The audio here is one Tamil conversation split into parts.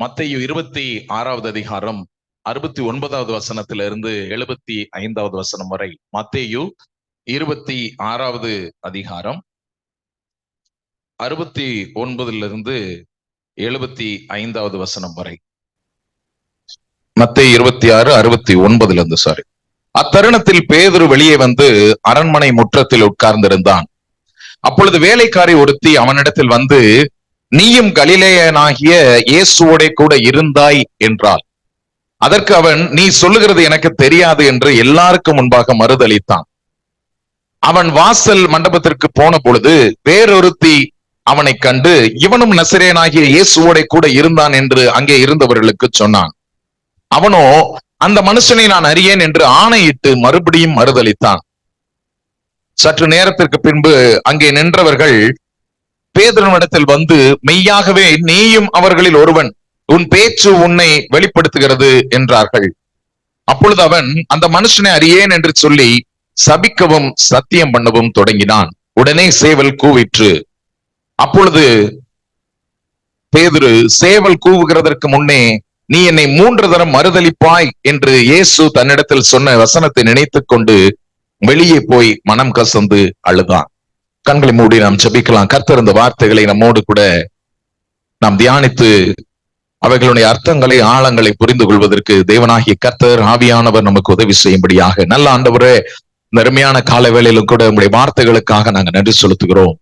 மத்தேயு 26வது அதிகாரம் 69வது வசனத்திலிருந்து 75வது வசனம் வரை. மத்தேயு 26வது அதிகாரம் 69லிருந்து 75வது வசனம் வரை. மத்தேயு 26 69லிருந்து சாரி. அத்தருணத்தில் பேதுரு வெளியே வந்து அரண்மனை முற்றத்தில் உட்கார்ந்திருந்தான். அப்பொழுது வேலைக்காரி ஒருத்தி அவனிடத்தில் வந்து, நீயும் கலிலேயனாகிய இயேசுவோட கூட இருந்தாய் என்றாள். அதற்கு அவன், நீ சொல்லுகிறது எனக்கு தெரியாது என்று எல்லாருக்கும் முன்பாக மறுதலித்தான். அவன் வாசல் மண்டபத்திற்கு போன பொழுது வேறொருத்தி அவனை கண்டு, இவனும் நசரேயனாகிய இயேசுவோட கூட இருந்தான் என்று அங்கே இருந்தவர்களுக்கு சொன்னான். அவனோ, அந்த மனுஷனை நான் அறியேன் என்று ஆணையிட்டு மறுபடியும் மறுதலித்தான். சற்று நேரத்திற்கு பின்பு அங்கே நின்றவர்கள் பேதுருவினிடத்தில் வந்து, மெய்யாகவே நீயும் அவர்களில் ஒருவன், உன் பேச்சு உன்னை வெளிப்படுத்துகிறது என்றார்கள். அப்பொழுது அவன் அந்த மனுஷனை அறியேன் என்று சொல்லி சபிக்கவும் சத்தியம் பண்ணவும் தொடங்கினான். உடனே சேவல் கூவிற்று. அப்பொழுது பேதுரு, சேவல் கூவுகிறதற்கு முன்னே நீ என்னை 3 தரம் மறுதலிப்பாய் என்று இயேசு தன்னிடத்தில் சொன்ன வசனத்தை நினைத்துக் கொண்டு வெளியே போய் மனம் கசந்து அழுதான். கண்களை மூடி நாம் ஜெபிக்கலாம். கர்த்தர் இந்த வார்த்தைகளை நம்மோடு கூட நாம் தியானித்து அவைகளுடைய அர்த்தங்களை ஆழங்களை புரிந்து கொள்வதற்கு தேவனாகிய கர்த்தர் ஆவியானவர் நமக்கு உதவி செய்யும்படியாக. நல்ல ஆண்டவரே, இந்த அருமையான கால வேளையிலும் கூட உங்களுடைய வார்த்தைகளுக்காக நாங்கள் நன்றி செலுத்துகிறோம்.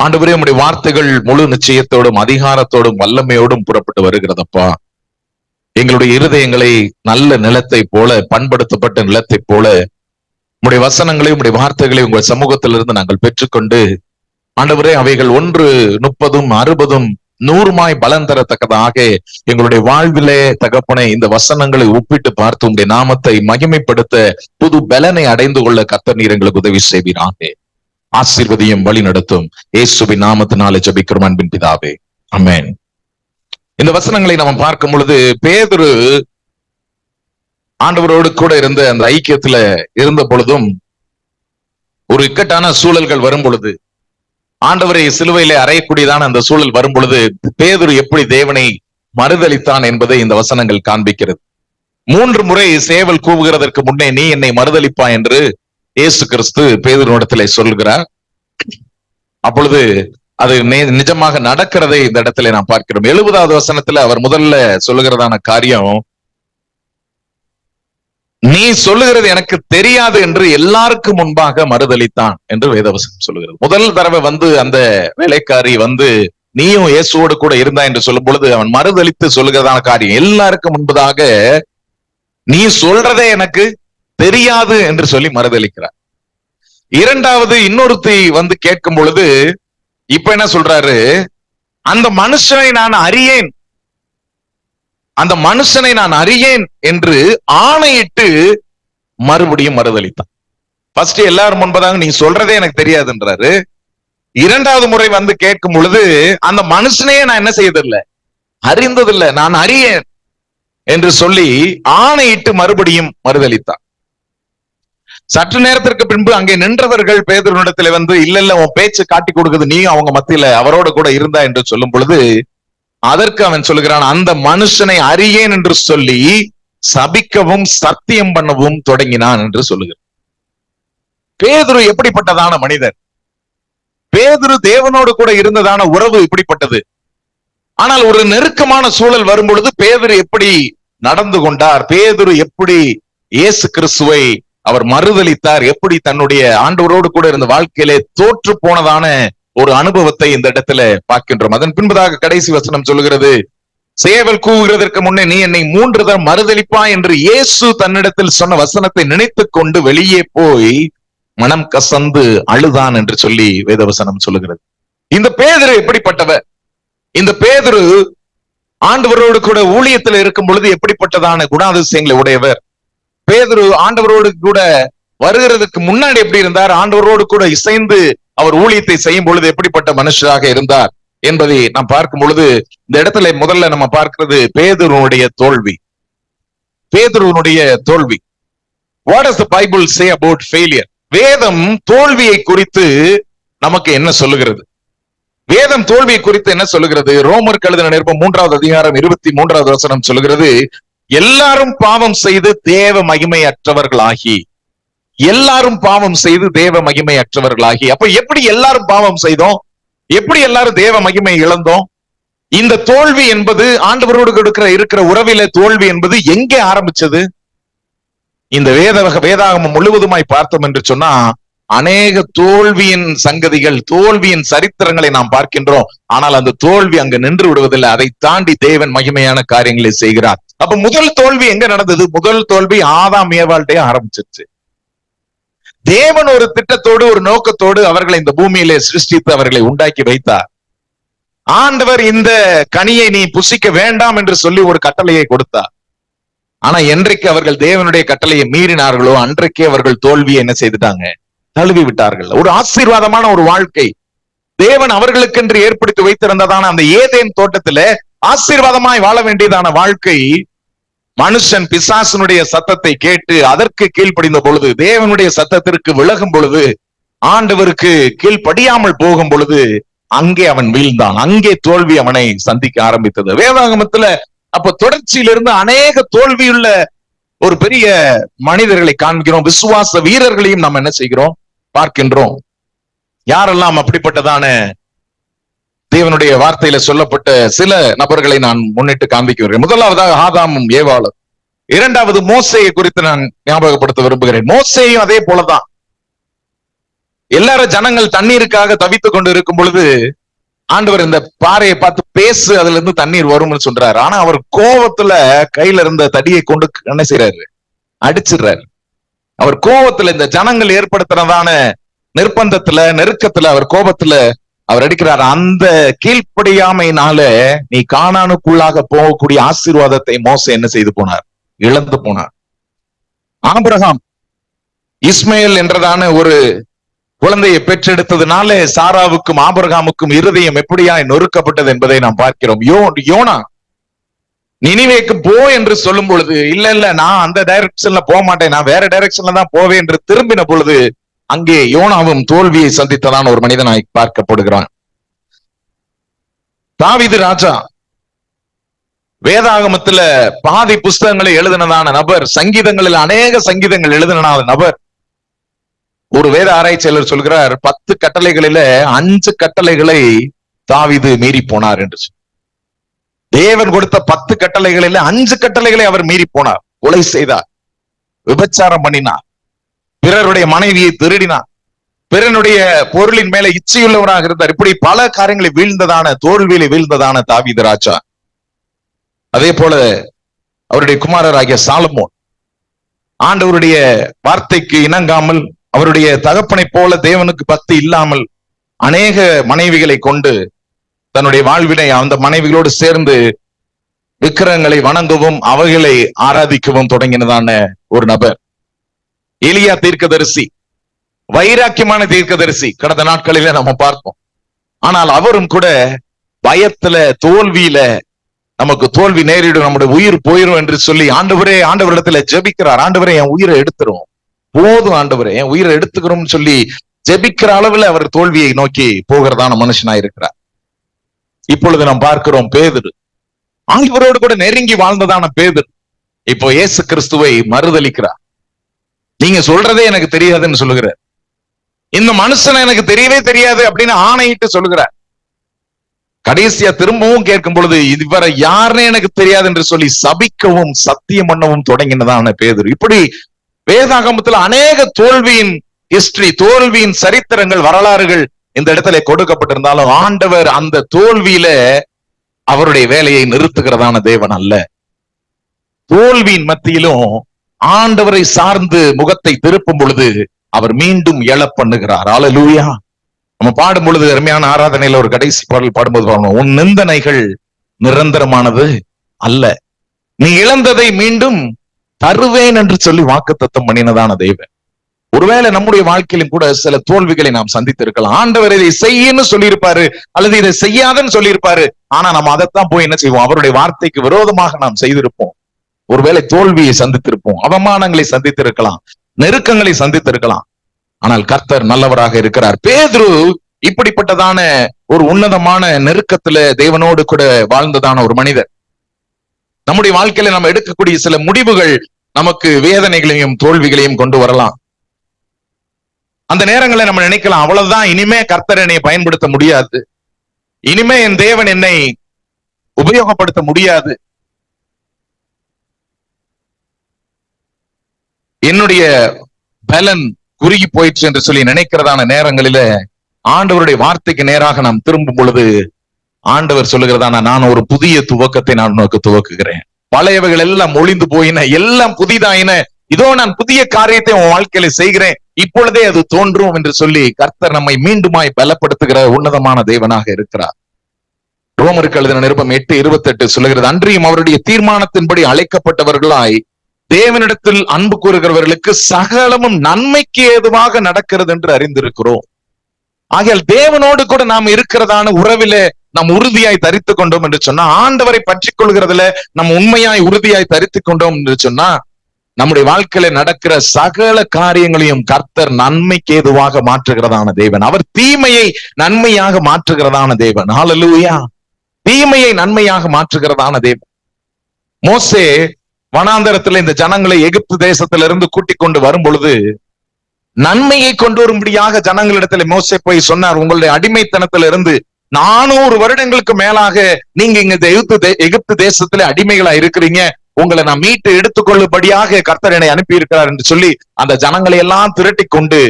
ஆண்டவரே, உங்களுடைய வார்த்தைகள் முழு நிச்சயத்தோடும் அதிகாரத்தோடும் வல்லமையோடும் புறப்பட்டு வருகிறதப்பா. எங்களுடைய இருதயங்களை நல்ல நிலத்தை போல, பண்படுத்தப்பட்ட நிலத்தை போல உங்களுடைய வசனங்களை, உங்களுடைய வார்த்தைகளை உங்கள் சமூகத்திலிருந்து நாங்கள் பெற்றுக்கொண்டு ஆண்டவரே, அவைகள் 1, 30, 60, 100 பலன் தரத்தக்கதாக எங்களுடைய வாழ்விலே தகப்பனே இந்த வசனங்களை ஒப்பிட்டு பார்த்து உங்களுடைய நாமத்தை மகிமைப்படுத்த புது பலனை அடைந்து கொள்ள கர்த்தர் நீர் எங்களுக்கு உதவி செய்வீராக. ஆசீர்வதியும் வழி நடத்தும் இயேசுவின் நாமத்தினாலே ஜெபிக்கிறோம் அன்பின் பிதாவே, ஆமென். இந்த வசனங்களை நம்ம பார்க்கும் பொழுது பேதுரு ஆண்டவரோடு கூட இருந்த அந்த ஐக்கியத்துல இருந்த பொழுதும் ஒரு இக்கட்டான சூழல்கள் வரும் பொழுது, ஆண்டவரை சிலுவையிலே அறையக்கூடியதான அந்த சூழல் வரும் பொழுது பேதுரு எப்படி தேவனை மறுதலித்தான் என்பதை இந்த வசனங்கள் காண்பிக்கிறது. 3 முறை சேவல் கூவுகிறதற்கு முன்னே நீ என்னை மறுதலிப்பா என்று இயேசு கிறிஸ்து பேதுருவிடத்திலே சொல்கிறார். அப்பொழுது அது நிஜமாக நடக்கிறதை இந்த இடத்துல நாம் பார்க்கிறோம். 70வது வசனத்துல அவர் முதல்ல சொல்லுகிறதான காரியம், நீ சொல்லுகிறது எனக்கு தெரியாது என்று எல்லாருக்கும் முன்பாக மறுதலித்தான் என்று வேதவசனம் சொல்லுகிறது. முதல் தடவை வந்து அந்த வேலைக்காரி வந்து நீயும் இயேசுவோடு கூட இருந்தா என்று சொல்லும் பொழுது அவன் மறுதலித்து சொல்லுகிறதான காரியம் எல்லாருக்கும் முன்பதாக நீ சொல்றதே எனக்கு தெரியாது என்று சொல்லி மறுதலிக்கிறார். இரண்டாவது இன்னொருத்தி வந்து கேட்கும் பொழுது இப்ப என்ன சொல்றாரு, அந்த மனுஷனை நான் அறியேன், அந்த மனுஷனை நான் அறியேன் என்று ஆணையிட்டு மறுபடியும் மறுதலித்தான். ஃபர்ஸ்ட் எல்லாரும் முன்பதாக நீ சொல்றதே எனக்கு தெரியாதுன்றாரு. இரண்டாவது முறை வந்து கேட்கும் பொழுது அந்த மனுஷனையே நான் என்ன செய்யதில்லை, அறிந்ததில்லை, நான் அறியேன் என்று சொல்லி ஆணையிட்டு மறுபடியும் மறுதலித்தான். சற்று நேரத்திற்கு பின்பு அங்கே நின்றவர்கள் பேதுருவிடத்துல வந்து, இல்ல உன் பேச்சு காட்டி கொடுக்குது, நீ அவங்க மத்தியில அவரோட கூட இருந்தா என்று சொல்லும் பொழுது அதற்கு அவன் சொல்லுகிறான், அந்த மனுஷனை அறியேன் என்று சொல்லி சபிக்கவும் சத்தியம் பண்ணவும் தொடங்கினான் என்று சொல்லுகிறான். பேதுரு எப்படிப்பட்டதான மனிதர்? பேதுரு தேவனோடு கூட இருந்ததான உறவு இப்படிப்பட்டது. ஆனால் ஒரு நெருக்கமான சூழல் வரும் பொழுது பேதுரு எப்படி நடந்து கொண்டார், பேதுரு எப்படி இயேசு கிறிஸ்துவை அவர் மறுதலித்தார், எப்படி தன்னுடைய ஆண்டவரோடு கூட இருந்த வாழ்க்கையிலே தோற்று போனதான ஒரு அனுபவத்தை இந்த இடத்துல பார்க்கின்றோம். அதன் பின்பதாக கடைசி வசனம் சொல்லுகிறது, சேவல் கூவுகிறதற்கு முன்னே நீ என்னை 3 தரம் மறுதலிப்பா என்று இயேசு தன்னிடத்தில் சொன்ன வசனத்தை நினைத்துக் கொண்டு வெளியே போய் மனம் கசந்து அழுதான் என்று சொல்லி வேதவசனம் சொல்லுகிறது. இந்த பேதுரு எப்படிப்பட்டவர்? இந்த பேதுரு ஆண்டவரோடு கூட ஊழியத்தில் இருக்கும் பொழுது எப்படிப்பட்டதான குணாதிசயங்களை உடையவர்? பேதுரு ஆண்டவரோடு கூட வருகிறதுக்கு முன்னாடி எப்படி இருந்தார்? ஆண்டவரோடு கூட இசைந்து அவர் ஊழியத்தை செய்யும் பொழுது எப்படிப்பட்ட மனுஷராக இருந்தார் என்பதை நாம் பார்க்கும் பொழுது இந்த இடத்துல முதல்ல நம்ம பார்க்கிறது பேதுருனுடைய தோல்வி. பேதுருனுடைய தோல்வி. What does the Bible say about failure? வேதம் தோல்வியை குறித்து நமக்கு என்ன சொல்லுகிறது? வேதம் தோல்வியை குறித்து என்ன சொல்லுகிறது? ரோமருக்கு எழுதின நிருபம் 3வது அதிகாரம் 23வது வசனம் சொல்லுகிறது, எல்லாரும் பாவம் செய்து தேவ மகிமை அற்றவர்களாகி. எல்லாரும் பாவம் செய்து தேவ மகிமை அற்றவர்களாகி. அப்ப எப்படி எல்லாரும் பாவம் செய்தோம்? எப்படி எல்லாரும் தேவ மகிமை இழந்தோம்? இந்த தோல்வி என்பது, ஆண்டவரோடு இருக்கிற உறவில தோல்வி என்பது எங்கே ஆரம்பிச்சது? இந்த வேதாகமம் முழுவதுமாய் பார்த்தோம் என்று சொன்னா, அநேக தோல்வியின் சங்கதிகள், தோல்வியின் சரித்திரங்களை நாம் பார்க்கின்றோம். ஆனால் அந்த தோல்வி அங்க நின்று விடுவதில்லை. அதை தாண்டி தேவன் மகிமையான காரியங்களை செய்கிறார். அப்ப முதல் தோல்வி எங்க நடந்தது? முதல் தோல்வி ஆதாம் ஏவாள்டே ஆரம்பிச்சிருச்சு. தேவன் ஒரு திட்டத்தோடு, ஒரு நோக்கத்தோடு அவர்களை இந்த பூமியிலே சிருஷ்டித்து அவர்களை உண்டாக்கி வைத்தார். ஆண்டவர் இந்த கனியை நீ புசிக்க வேண்டாம் என்று சொல்லி ஒரு கட்டளையை கொடுத்தார். ஆனா என்றைக்கு அவர்கள் தேவனுடைய கட்டளையை மீறினார்களோ அன்றைக்கே அவர்கள் தோல்வியை என்ன செய்துட்டாங்க? தழுவி விட்டார்கள். ஒரு ஆசீர்வாதமான ஒரு வாழ்க்கை தேவன் அவர்களுக்கென்று ஏற்படுத்தி வைத்திருந்ததான அந்த ஏதேன் தோட்டத்தில ஆசீர்வாதமாய் வாழ வேண்டியதான வாழ்க்கை, மனுஷன் பிசாசனுடைய சத்தத்தை கேட்டு அதற்கு கீழ்ப்படிந்த பொழுது, தேவனுடைய சத்தத்திற்கு விலகும் பொழுது, ஆண்டவருக்கு கீழ்ப்படியாமல் போகும் பொழுது, அங்கே அவன் வீழ்ந்தான். அங்கே தோல்வி அவனை சந்திக்க ஆரம்பித்தது. வேதாகமத்துல அப்ப தொடர்ச்சியிலிருந்து அநேக தோல்வியுள்ள ஒரு பெரிய மனிதர்களை காண்கிறோம். விசுவாச வீரர்களையும் நாம் என்ன செய்கிறோம்? பார்க்கின்றோம். யாரெல்லாம் அப்படிப்பட்டதான தேவனுடைய வார்த்தையில சொல்லப்பட்ட சில நபர்களை நான் முன்னிட்டு காண்பிக்கிறேன். முதலாவதாக ஆதாமும் ஏவாளும். இரண்டாவது மோசேயை குறித்து நான் ஞாபகப்படுத்த விரும்புகிறேன். மோசேயும் அதே போலதான். எல்லாரும் ஜனங்கள் தண்ணீருக்காக தவித்துக் கொண்டு இருக்கும் பொழுது ஆண்டவர் இந்த பாறையை பார்த்து பேசு, அதுல இருந்து தண்ணீர் வரும்னு சொல்றாரு. ஆனா அவர் கோபத்துல கையில இருந்த தடியை கொண்டு என்ன செய்யறாரு? அடிச்சிடுறாரு. அவர் கோபத்துல, இந்த ஜனங்கள் ஏற்படுத்துறதான நிர்பந்தத்துல, நெருக்கத்துல, அவர் கோபத்துல அவர் அடிக்கிறார். அந்த கீழ்ப்படியாமையினால நீ கானானுக்குள்ளாக போகக்கூடிய ஆசீர்வாதத்தை மோசே என்ன செய்து போனார்? இழந்து போனார். ஆபிரகாம் இஸ்மேல் என்றதான ஒரு குழந்தையை பெற்றெடுத்ததுனால சாராவுக்கும் ஆபிரகாமுக்கும் இருதயம் எப்படியாய் நொறுக்கப்பட்டது என்பதை நாம் பார்க்கிறோம். யோனா நினிவேக்கு போ என்று சொல்லும் பொழுது, இல்ல நான் அந்த டைரக்ஷன்ல போக மாட்டேன், நான் வேற டைரக்ஷன்ல தான் போவேன் என்று திரும்பின பொழுது அங்கே யோனாவும் தோல்வியை சந்தித்ததான ஒரு மனிதனாய் பார்க்கப்படுகிறான். தாவீது ராஜா வேதாகமத்துல பாதி புஸ்தகங்களை எழுதினதான நபர், சங்கீதங்களில் அநேக சங்கீதங்கள் எழுதினதான நபர். ஒரு வேத ஆராய்ச்சியாளர் சொல்கிறார், 10 கட்டளைகளில 5 கட்டளைகளை தாவீது மீறி போனார் என்று. தேவன் கொடுத்த 10 கட்டளைகளில 5 கட்டளைகளை அவர் மீறி போனார். கொலை செய்தார், விபச்சாரம் பண்ணினார், பிறருடைய மனைவியை திருடினார், பிறனுடைய பொருளின் மேல இச்சையுள்ளவராக இருந்தார். இப்படி பல காரியங்களை வீழ்ந்ததான, தோல்வியில வீழ்ந்ததான தாவீது ராஜா. அதே போல அவருடைய குமாரராகிய சாலமோன் ஆண்டவருடைய வார்த்தைக்கு இணங்காமல், அவருடைய தகப்பனை போல தேவனுக்கு பக்தி இல்லாமல் அநேக மனைவிகளை கொண்டு தன்னுடைய வாழ்வினை அந்த மனைவிகளோடு சேர்ந்து விக்கிரகங்களை வணங்கவும் அவைகளை ஆராதிக்கவும் தொடங்கினதான ஒரு நபர். எலியா தீர்க்கதரிசி, வைராக்கியமான தீர்க்கதரிசி, கடந்த நாட்களில நம்ம பார்ப்போம். ஆனால் அவரும் கூட பயத்துல, தோல்வியில, நமக்கு தோல்வி நேரிடும், நம்முடைய உயிர் போயிரும் என்று சொல்லி ஆண்டவரிடத்துல ஜெபிக்கிறார். ஆண்டவரே என் உயிரை எடுத்துரும், போதும் ஆண்டவரே என் உயிரை எடுத்துக்கிறோம்னு சொல்லி ஜெபிக்கிற அளவுல அவர் தோல்வியை நோக்கி போகிறதான மனுஷனா இருக்கிறார். இப்பொழுது நாம் பார்க்கிறோம் பேதுரு, ஆண்டவரோடு கூட நெருங்கி வாழ்ந்ததான பேதுரு இப்போ இயேசு கிறிஸ்துவை மறுதலிக்கிறார். நீங்க சொல்றதே எனக்கு தெரியாதுன்னு சொல்லுகிறார். இந்த மனுஷனை எனக்கு தெரியவே தெரியாது அப்படின்னு ஆணையிட்டு சொல்லுகிறார். கடைசியா திரும்பவும் கேட்கும் பொழுது இதுவரை யாருன்னு எனக்கு தெரியாது என்று சொல்லி சபிக்கவும் சத்தியம் பண்ணவும் தொடங்கினதான பேதுரு. இப்படி வேதாகமத்துல அநேக தோல்வியின் ஹிஸ்டரி, தோல்வியின் சரித்திரங்கள், வரலாறுகள் இந்த இடத்துல கொடுக்கப்பட்டிருந்தாலும் ஆண்டவர் அந்த தோல்வியில அவருடைய வேலையை நிறுத்துகிறதான தேவன் அல்ல. தோல்வியின் மத்தியிலும் ஆண்டவரை சார்ந்து முகத்தை திருப்பும் பொழுது அவர் மீண்டும் எழ பண்ணுகிறார். அல்லேலூயா. நம்ம பாடும் பொழுது, அருமையான ஆராதனையில ஒரு கடைசி பாடல் பாடும்போது பாருங்க, உன் நிந்தனைகள் நிரந்தரமானது அல்ல, நீ இழந்ததை மீண்டும் தருவேன் என்று சொல்லி வாக்குத்தத்தம் பண்ணினதான தேவன். ஒருவேளை நம்முடைய வாழ்க்கையிலும் கூட சில தோல்விகளை நாம் சந்தித்திருக்கலாம். ஆண்டவர் இதை செய்யன்னு சொல்லியிருப்பாரு அல்லது இதை செய்யாதன்னு சொல்லியிருப்பாரு. ஆனா நம்ம அதைத்தான் போய் என்ன செய்வோம்? அவருடைய வார்த்தைக்கு விரோதமாக நாம் செய்திருப்போம். ஒருவேளை தோல்வியை சந்தித்திருப்போம், அவமானங்களை சந்தித்திருக்கலாம், நெருக்கங்களை சந்தித்திருக்கலாம். ஆனால் கர்த்தர் நல்லவராக இருக்கிறார். பேதுரு இப்படிப்பட்டதான ஒரு உன்னதமான நெருக்கத்துல தேவனோடு கூட வாழ்ந்ததான ஒரு மனிதர். நம்முடைய வாழ்க்கையில நம்ம எடுக்கக்கூடிய சில முடிவுகள் நமக்கு வேதனைகளையும் தோல்விகளையும் கொண்டு வரலாம். அந்த நேரங்களை நம்ம நினைக்கலாம், அவ்வளவுதான், இனிமே கர்த்தர் என்னை பயன்படுத்த முடியாது, இனிமே என் தேவன் என்னை உபயோகப்படுத்த முடியாது, என்னுடைய பலன் குறுகி போயிடுச்சு என்று சொல்லி நினைக்கிறதான நேரங்களில ஆண்டவருடைய வார்த்தைக்கு நேராக நாம் திரும்பும் பொழுது ஆண்டவர் சொல்லுகிறதான, நான் ஒரு புதிய துவக்கத்தை நான் உனக்கு துவக்குகிறேன், பழையவைகள் எல்லாம் ஒளிந்து போயின, எல்லாம் புதிதாயின, இதோ நான் புதிய காரியத்தை உன் வாழ்க்கையில செய்கிறேன், இப்பொழுதே அது தோன்றும் என்று சொல்லி கர்த்தர் நம்மை மீண்டுமாய் பலப்படுத்துகிற உன்னதமான தேவனாக இருக்கிறார். ரோமருக்கு எழுதின நிருபம் 8:28 சொல்லுகிறது, அன்றியும் அவருடைய தீர்மானத்தின்படி அழைக்கப்பட்டவர்களாய் தேவனிடத்தில் அன்பு கூறுகிறவர்களுக்கு சகலமும் நன்மைக்கு ஏதுவாக நடக்கிறது என்று அறிந்திருக்கிறோம். ஆகையால் தேவனோடு கூட நாம் இருக்கிறதான உறவிலே நாம் உறுதியாய் தரித்து கொண்டோம் என்று சொன்னா, ஆண்டவரை பற்றி கொள்கிறதுல நாம் உண்மையாய் உறுதியாய் தரித்து கொண்டோம் என்று சொன்னா, நம்முடைய வாழ்க்கையில நடக்கிற சகல காரியங்களையும் கர்த்தர் நன்மைக்கு ஏதுவாக மாற்றுகிறதான தேவன். அவர் தீமையை நன்மையாக மாற்றுகிறதான தேவன். ஹல்லேலூயா. தீமையை நன்மையாக மாற்றுகிறதான தேவன். மோசே வனாந்தரத்துல இந்த ஜனங்களை எகிப்து தேசத்திலிருந்து கூட்டிக் கொண்டு வரும் பொழுது நன்மையை கொண்டு வரும்படியாக ஜனங்களிடத்துல மோசே போய் சொன்னார், உங்களுடைய அடிமைத்தனத்திலிருந்து 400 வருடங்களுக்கு மேலாக நீங்க இங்க எகிப்து தேசத்துல அடிமைகளா இருக்கிறீங்க, உங்களை நான் மீட்டு எடுத்துக்கொள்ளும்படியாக கர்த்தர் என்னை அனுப்பி இருக்கிறார் என்று சொல்லி அந்த ஜனங்களை எல்லாம் திரட்டி கொண்டு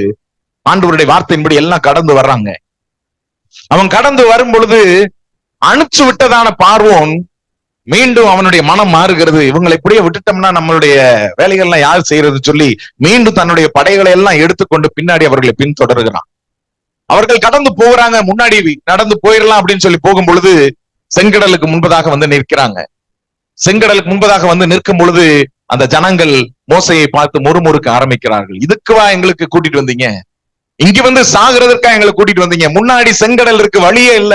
ஆண்டவருடைய வார்த்தையின்படி எல்லாம் கடந்து வர்றாங்க. அவன் கடந்து வரும் பொழுது அனுப்பிச்சு விட்டதான பார்வோன் மீண்டும் அவனுடைய மனம் மாறுகிறது, இவங்களை இப்படியே விட்டுட்டோம்னா நம்மளுடைய வேலைகள்லாம் யார் செய்யறது சொல்லி மீண்டும் தன்னுடைய படைகளை எல்லாம் எடுத்துக்கொண்டு பின்னாடி அவர்களை பின்தொடர்கிறான். அவர்கள் கடந்து போகிறாங்க, முன்னாடி நடந்து போயிடலாம் அப்படின்னு சொல்லி போகும் பொழுது செங்கடலுக்கு முன்பதாக வந்து நிற்கிறாங்க. செங்கடலுக்கு முன்பதாக வந்து நிற்கும் பொழுது அந்த ஜனங்கள் மோசையை பார்த்து முறுமுறுக்க ஆரம்பிக்கிறார்கள். இதுக்குவா எங்களுக்கு கூட்டிட்டு வந்தீங்க, இங்க வந்து சாகிறதற்கா எங்களை கூட்டிட்டு வந்தீங்க, முன்னாடி செங்கடல் இருக்கு, வழியே இல்ல,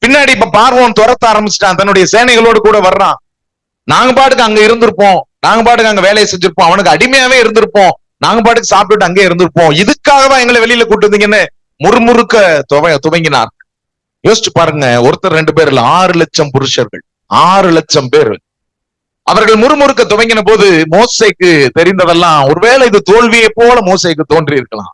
பின்னாடி இப்ப பார்வோன் துரத்த ஆரம்பிச்சிட்டான், தன்னுடைய சேனைகளோடு கூட வர்றான், நாங்க பாட்டுக்கு அங்க இருந்திருப்போம், நாங்க பாட்டுக்கு அங்க வேலையை செஞ்சிருப்போம், அவனுக்கு அடிமையாவே இருந்திருப்போம், நாங்க பாட்டுக்கு சாப்பிட்டுட்டு அங்கே இருந்திருப்போம், இதுக்காகவா எங்களை வெளியில கூட்டு வந்தீங்கன்னு முறுமுறுக்க துவங்கினார். யோசிச்சு பாருங்க, ஒருத்தர் 2 பேர் இல்ல, 6 லட்சம் புருஷர்கள், 6 லட்சம் பேர் அவர்கள் முறுமுறுக்க துவங்கின போது மோசேக்கு தெரிந்ததெல்லாம், ஒருவேளை இது தோல்வியை போல மோசேக்கு தோன்றி இருக்கலாம்.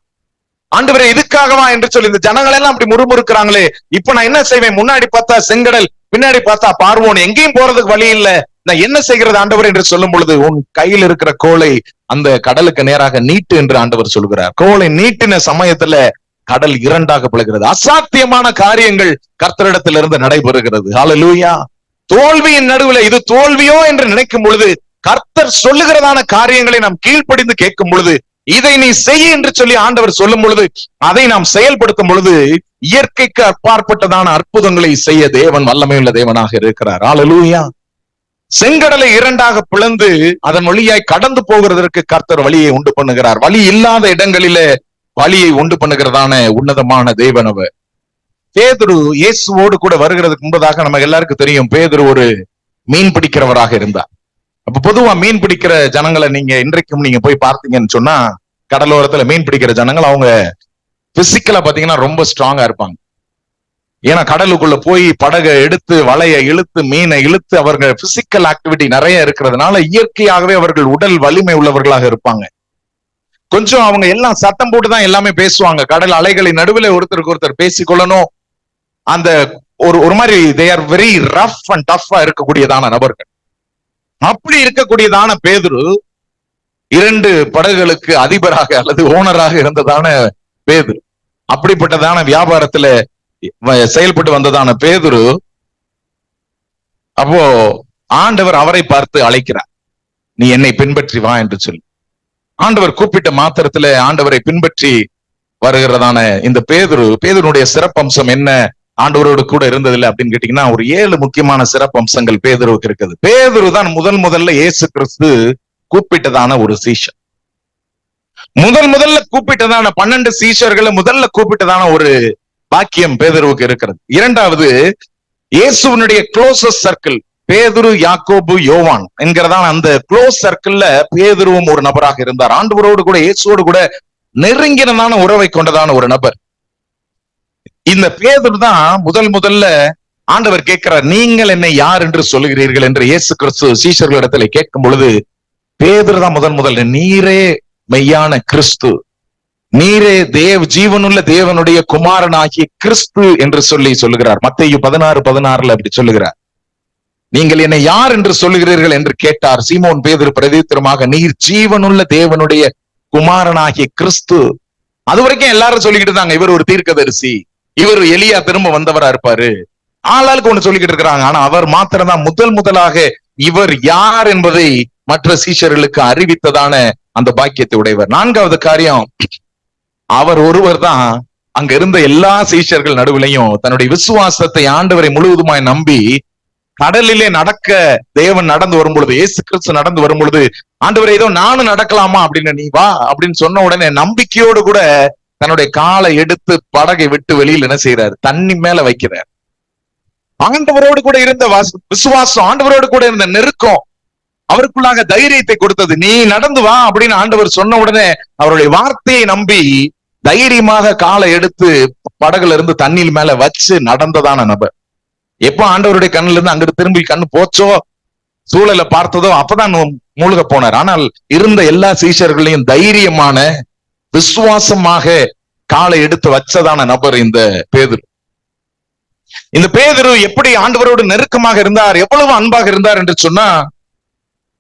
ஆண்டவரே இதுக்காகவா என்று சொல்லி இந்த ஜனங்கள் எல்லாம் அப்படி முறுமுறுக்கிறாங்களே, இப்ப நான் என்ன செய்வேன், முன்னாடி பார்த்தா செங்கடல், பின்னாடி பார்த்தா பார்வோன், எங்கேயும் போறதுக்கு வழி இல்ல, நான் என்ன செய்கிறது ஆண்டவர் என்று சொல்லும் பொழுது, உன் கையில் இருக்கிற கோலை அந்த கடலுக்கு நேராக நீட்டு என்று ஆண்டவர் சொல்கிறார். கோலை நீட்டின சமயத்துல கடல் 2ஆக பிளக்கிறது. அசாத்தியமான காரியங்கள் கர்த்தரிடத்திலிருந்து நடைபெறுகிறது. ஹல்லேலூயா. தோல்வியின் நடுவுல இது தோல்வியோ என்று நினைக்கும் பொழுது கர்த்தர் சொல்லுகிறதான காரியங்களை நாம் கீழ்ப்படிந்து கேட்கும் பொழுது, இதை நீ செய் என்று சொல்லி ஆண்டவர் சொல்லும் பொழுது அதை நாம் செயல்படுத்தும் பொழுது இயற்கைக்கு அப்பாற்பட்டதான அற்புதங்களை செய்ய தேவன் வல்லமையுள்ள தேவனாக இருக்கிறார். ஹல்லேலூயா. செங்கடலை 2ஆக பிளந்து அதன் வழியாய் கடந்து போகிறதற்கு கர்த்தர் வழியை உண்டு பண்ணுகிறார். வழி இல்லாத இடங்களிலே வழியை உண்டு பண்ணுகிறதான உன்னதமான தேவன் அவர். பேதுரு இயேசுவோடு கூட வருகிறதுக்கு முன்பதாக நமக்கு எல்லாருக்கும் தெரியும், பேதுரு ஒரு மீன் பிடிக்கிறவராக இருந்தார். அப்ப பொதுவா மீன் பிடிக்கிற ஜனங்களை நீங்க இன்றைக்கும் நீங்க போய் பார்த்தீங்கன்னு சொன்னா, கடலோரத்துல மீன் பிடிக்கிற ஜனங்கள் அவங்க பிசிக்கலா பாத்தீங்கன்னா ரொம்ப ஸ்ட்ராங்கா இருப்பாங்க. ஏன்னா கடலுக்குள்ள போய் படகை எடுத்து வலையை இழுத்து மீனை இழுத்து அவர்கள் பிசிக்கல் ஆக்டிவிட்டி நிறைய இருக்கிறதுனால இயற்கையாகவே அவர்கள் உடல் வலிமை உள்ளவர்களாக இருப்பாங்க. கொஞ்சம் அவங்க எல்லாம் சத்தம் போட்டுதான் எல்லாமே பேசுவாங்க. கடல் அலைகளின் நடுவில் ஒருத்தருக்கு ஒருத்தர் பேசிக்கொள்ளணும். அந்த ஒரு மாதிரி they are very rough and டஃப்பா இருக்கக்கூடியதான நபர்கள். அப்படி இருக்கக்கூடியதான பேதுரு 2 படகுகளுக்கு அதிபராக அல்லது ஓனராக இருந்ததான பேதுரு, அப்படிப்பட்டதான வியாபாரத்துல செயல்பட்டு வந்ததான பேதுரு, அப்போ ஆண்டவர் அவரை பார்த்து அழைக்கிறார், நீ என்னை பின்பற்றி வா என்று சொல்லி. ஆண்டவர் கூப்பிட்ட மாத்திரத்துல ஆண்டவரை பின்பற்றி வருகிறதான இந்த பேதுருடைய சிறப்பம்சம் என்ன, ஆண்டவரோடு கூட இருந்ததில்லை அப்படின்னு கேட்டீங்கன்னா, ஒரு 7 முக்கியமான சிறப்பம்சங்கள் பேதுருவுக்கு இருக்குது. பேதுரு தான் முதல்ல இயேசு கிறிஸ்து கூப்பிட்டதான ஒரு சீஷர். முதல்ல கூப்பிட்டதான 12 சீஷர்களை முதல்ல கூப்பிட்டதான ஒரு பாக்கியம் பேதுருவுக்கு இருக்கிறது. 2வது, இயேசுவினுடைய க்ளோசஸ்ட் சர்க்கிள், பேதுரு, யாக்கோபு, யோவான் என்கிறதான அந்த க்ளோஸ் சர்க்கிள்ல பேதுருவும் ஒரு நபராக இருந்தார். ஆண்டவரோடு கூட இயேசுவோடு கூட நெருங்கினதான உறவை கொண்டதான ஒரு நபர். இந்த பேதுரு தான் முதல்ல ஆண்டவர் கேட்கிறார், நீங்கள் என்னை யார் என்று சொல்லுகிறீர்கள் என்று இயேசு கிறிஸ்து சீஷர்களிடத்துல கேட்கும் பொழுது பேதுரு தான் முதல்ல நீரே மெய்யான கிறிஸ்து, நீரே ஜீவனுள்ள தேவனுடைய குமாரனாகிய கிறிஸ்து என்று சொல்லுகிறார். மத்தேயு 16:16 அப்படி சொல்லுகிறார். நீங்கள் என்னை யார் என்று சொல்லுகிறீர்கள் என்று கேட்டார். சீமோன் பேதுரு பிரதித்திரமாக, நீர் ஜீவனுள்ள தேவனுடைய குமாரனாகிய கிறிஸ்து. அது வரைக்கும் எல்லாரும் சொல்லிக்கிட்டு இருந்தாங்க, இவர் ஒரு தீர்க்கதரிசி, இவர் எலியா திரும்ப வந்தவரா இருப்பாரு, ஆளாளுக்கு ஒண்ணு சொல்லிக்கிட்டு இருக்கிறாங்க. ஆனா அவர் மாத்திரம் தான் முதலாக இவர் யார் என்பதை மற்ற சீஷர்களுக்கு அறிவித்ததான அந்த பாக்கியத்தை உடையவர். 4வது காரியம், அவர் ஒருவர் தான் அங்க இருந்த எல்லா சீஷர்கள் நடுவிலையும் தன்னுடைய விசுவாசத்தை ஆண்டவரை முழுவதுமாய் நம்பி கடலிலே நடக்க தேவன் நடந்து வரும் பொழுது, இயேசு கிறிஸ்து நடந்து வரும் பொழுது, ஆண்டவரே ஏதோ நானும் நடக்கலாமா அப்படின்னு, நீ வா அப்படின்னு சொன்ன உடனே நம்பிக்கையோடு கூட தன்னுடைய காலை எடுத்து படகை விட்டு வெளியில் என்ன செய்யறாரு, தண்ணி மேல வைக்கிறார். ஆண்டவரோடு கூட இருந்த விசுவாசம், ஆண்டவரோடு கூட இருந்த நெருக்கம் அவருக்குள்ளாக தைரியத்தை கொடுத்தது. நீ நடந்து வா அப்படின்னு ஆண்டவர் சொன்ன உடனே அவருடைய வார்த்தையை நம்பி தைரியமாக காலை எடுத்து படகுல இருந்து தண்ணீர் மேல வச்சு நடந்ததான நபர். எப்ப ஆண்டவருடைய கண்ணுல இருந்து அங்கிட்டு திரும்பி கண்ணு போச்சோ, சூழலை பார்த்ததோ அப்பதான் மூழ்க போனார். ஆனால் இருந்த எல்லா சீஷர்களையும் தைரியமான விசுவாசமாக காலை எடுத்து வச்சதான நபர் இந்த பேதுரு. இந்த பேதுரு எப்படி ஆண்டவரோடு நெருக்கமாக இருந்தார், எவ்வளவு அன்பாக இருந்தார் என்று சொன்னா,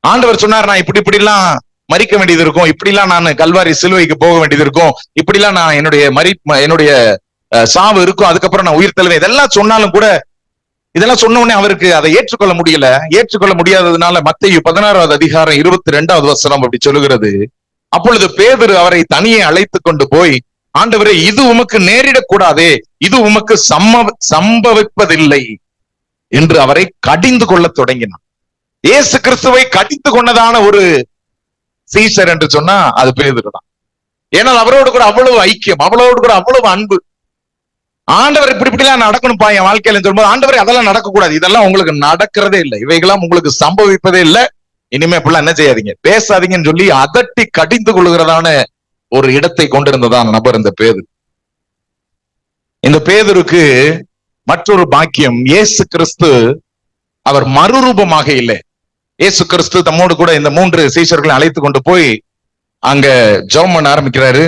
ஆண்டவர் சொன்னார், நான் இப்படி எல்லாம் மரிக்க வேண்டியது இருக்கும், இப்படி எல்லாம் நான் கல்வாரி சிலுவைக்கு போக வேண்டியது இருக்கும், இப்படி எல்லாம் நான் என்னுடைய சாவு இருக்கும், அதுக்கப்புறம் நான் உயிர் தழுவேன், இதெல்லாம் சொன்னாலும் கூட, இதெல்லாம் சொன்ன உடனே அவருக்கு அதை ஏற்றுக்கொள்ள முடியல. ஏற்றுக்கொள்ள முடியாததுனால மத்தேயு 16வது அதிகாரம் 22வது வசனம் அப்படி சொல்லுகிறது, அப்பொழுது பேதுரு அவரை தனியே அழைத்து கொண்டு போய், ஆண்டவரே இது உமக்கு நேரிடக்கூடாதே, இது உமக்கு சம்பவிப்பதில்லை என்று அவரை கடிந்து கொள்ள தொடங்கினார். இயேசு கிறிஸ்துவை கடிந்து கொண்டதான ஒரு சீஷர் என்று சொன்னா அது பேதுரு தான். ஏன்னா அவரோடு கூட அவ்வளவு ஐக்கியம், அவளோடு கூட அவ்வளவு அன்பு. ஆண்டவர் இப்படிலாம் நடக்கணும்பா என் வாழ்க்கையில சொல்லும்போது, ஆண்டவர் அதெல்லாம் நடக்கக்கூடாது, இதெல்லாம் உங்களுக்கு நடக்கிறதே இல்லை, இவைகளாம் உங்களுக்கு சம்பவிப்பதே இல்லை, இனிமே அப்படிலாம் என்ன செய்யாதீங்க, பேசாதீங்கன்னு சொல்லி அதட்டி கடிந்து கொள்கிறதான ஒரு இடத்தை கொண்டிருந்ததான நபர் இந்த பேதுரு. இந்த பேதுருக்கு மற்றொரு பாக்கியம், இயேசு கிறிஸ்து அவர் மறுரூபமாக இல்லை. இயேசு கிறிஸ்து தம்மோடு கூட இந்த 3 சீஷர்களை அழைத்து கொண்டு போய் அங்க ஜெபம் பண்ண ஆரம்பிக்கிறாரு.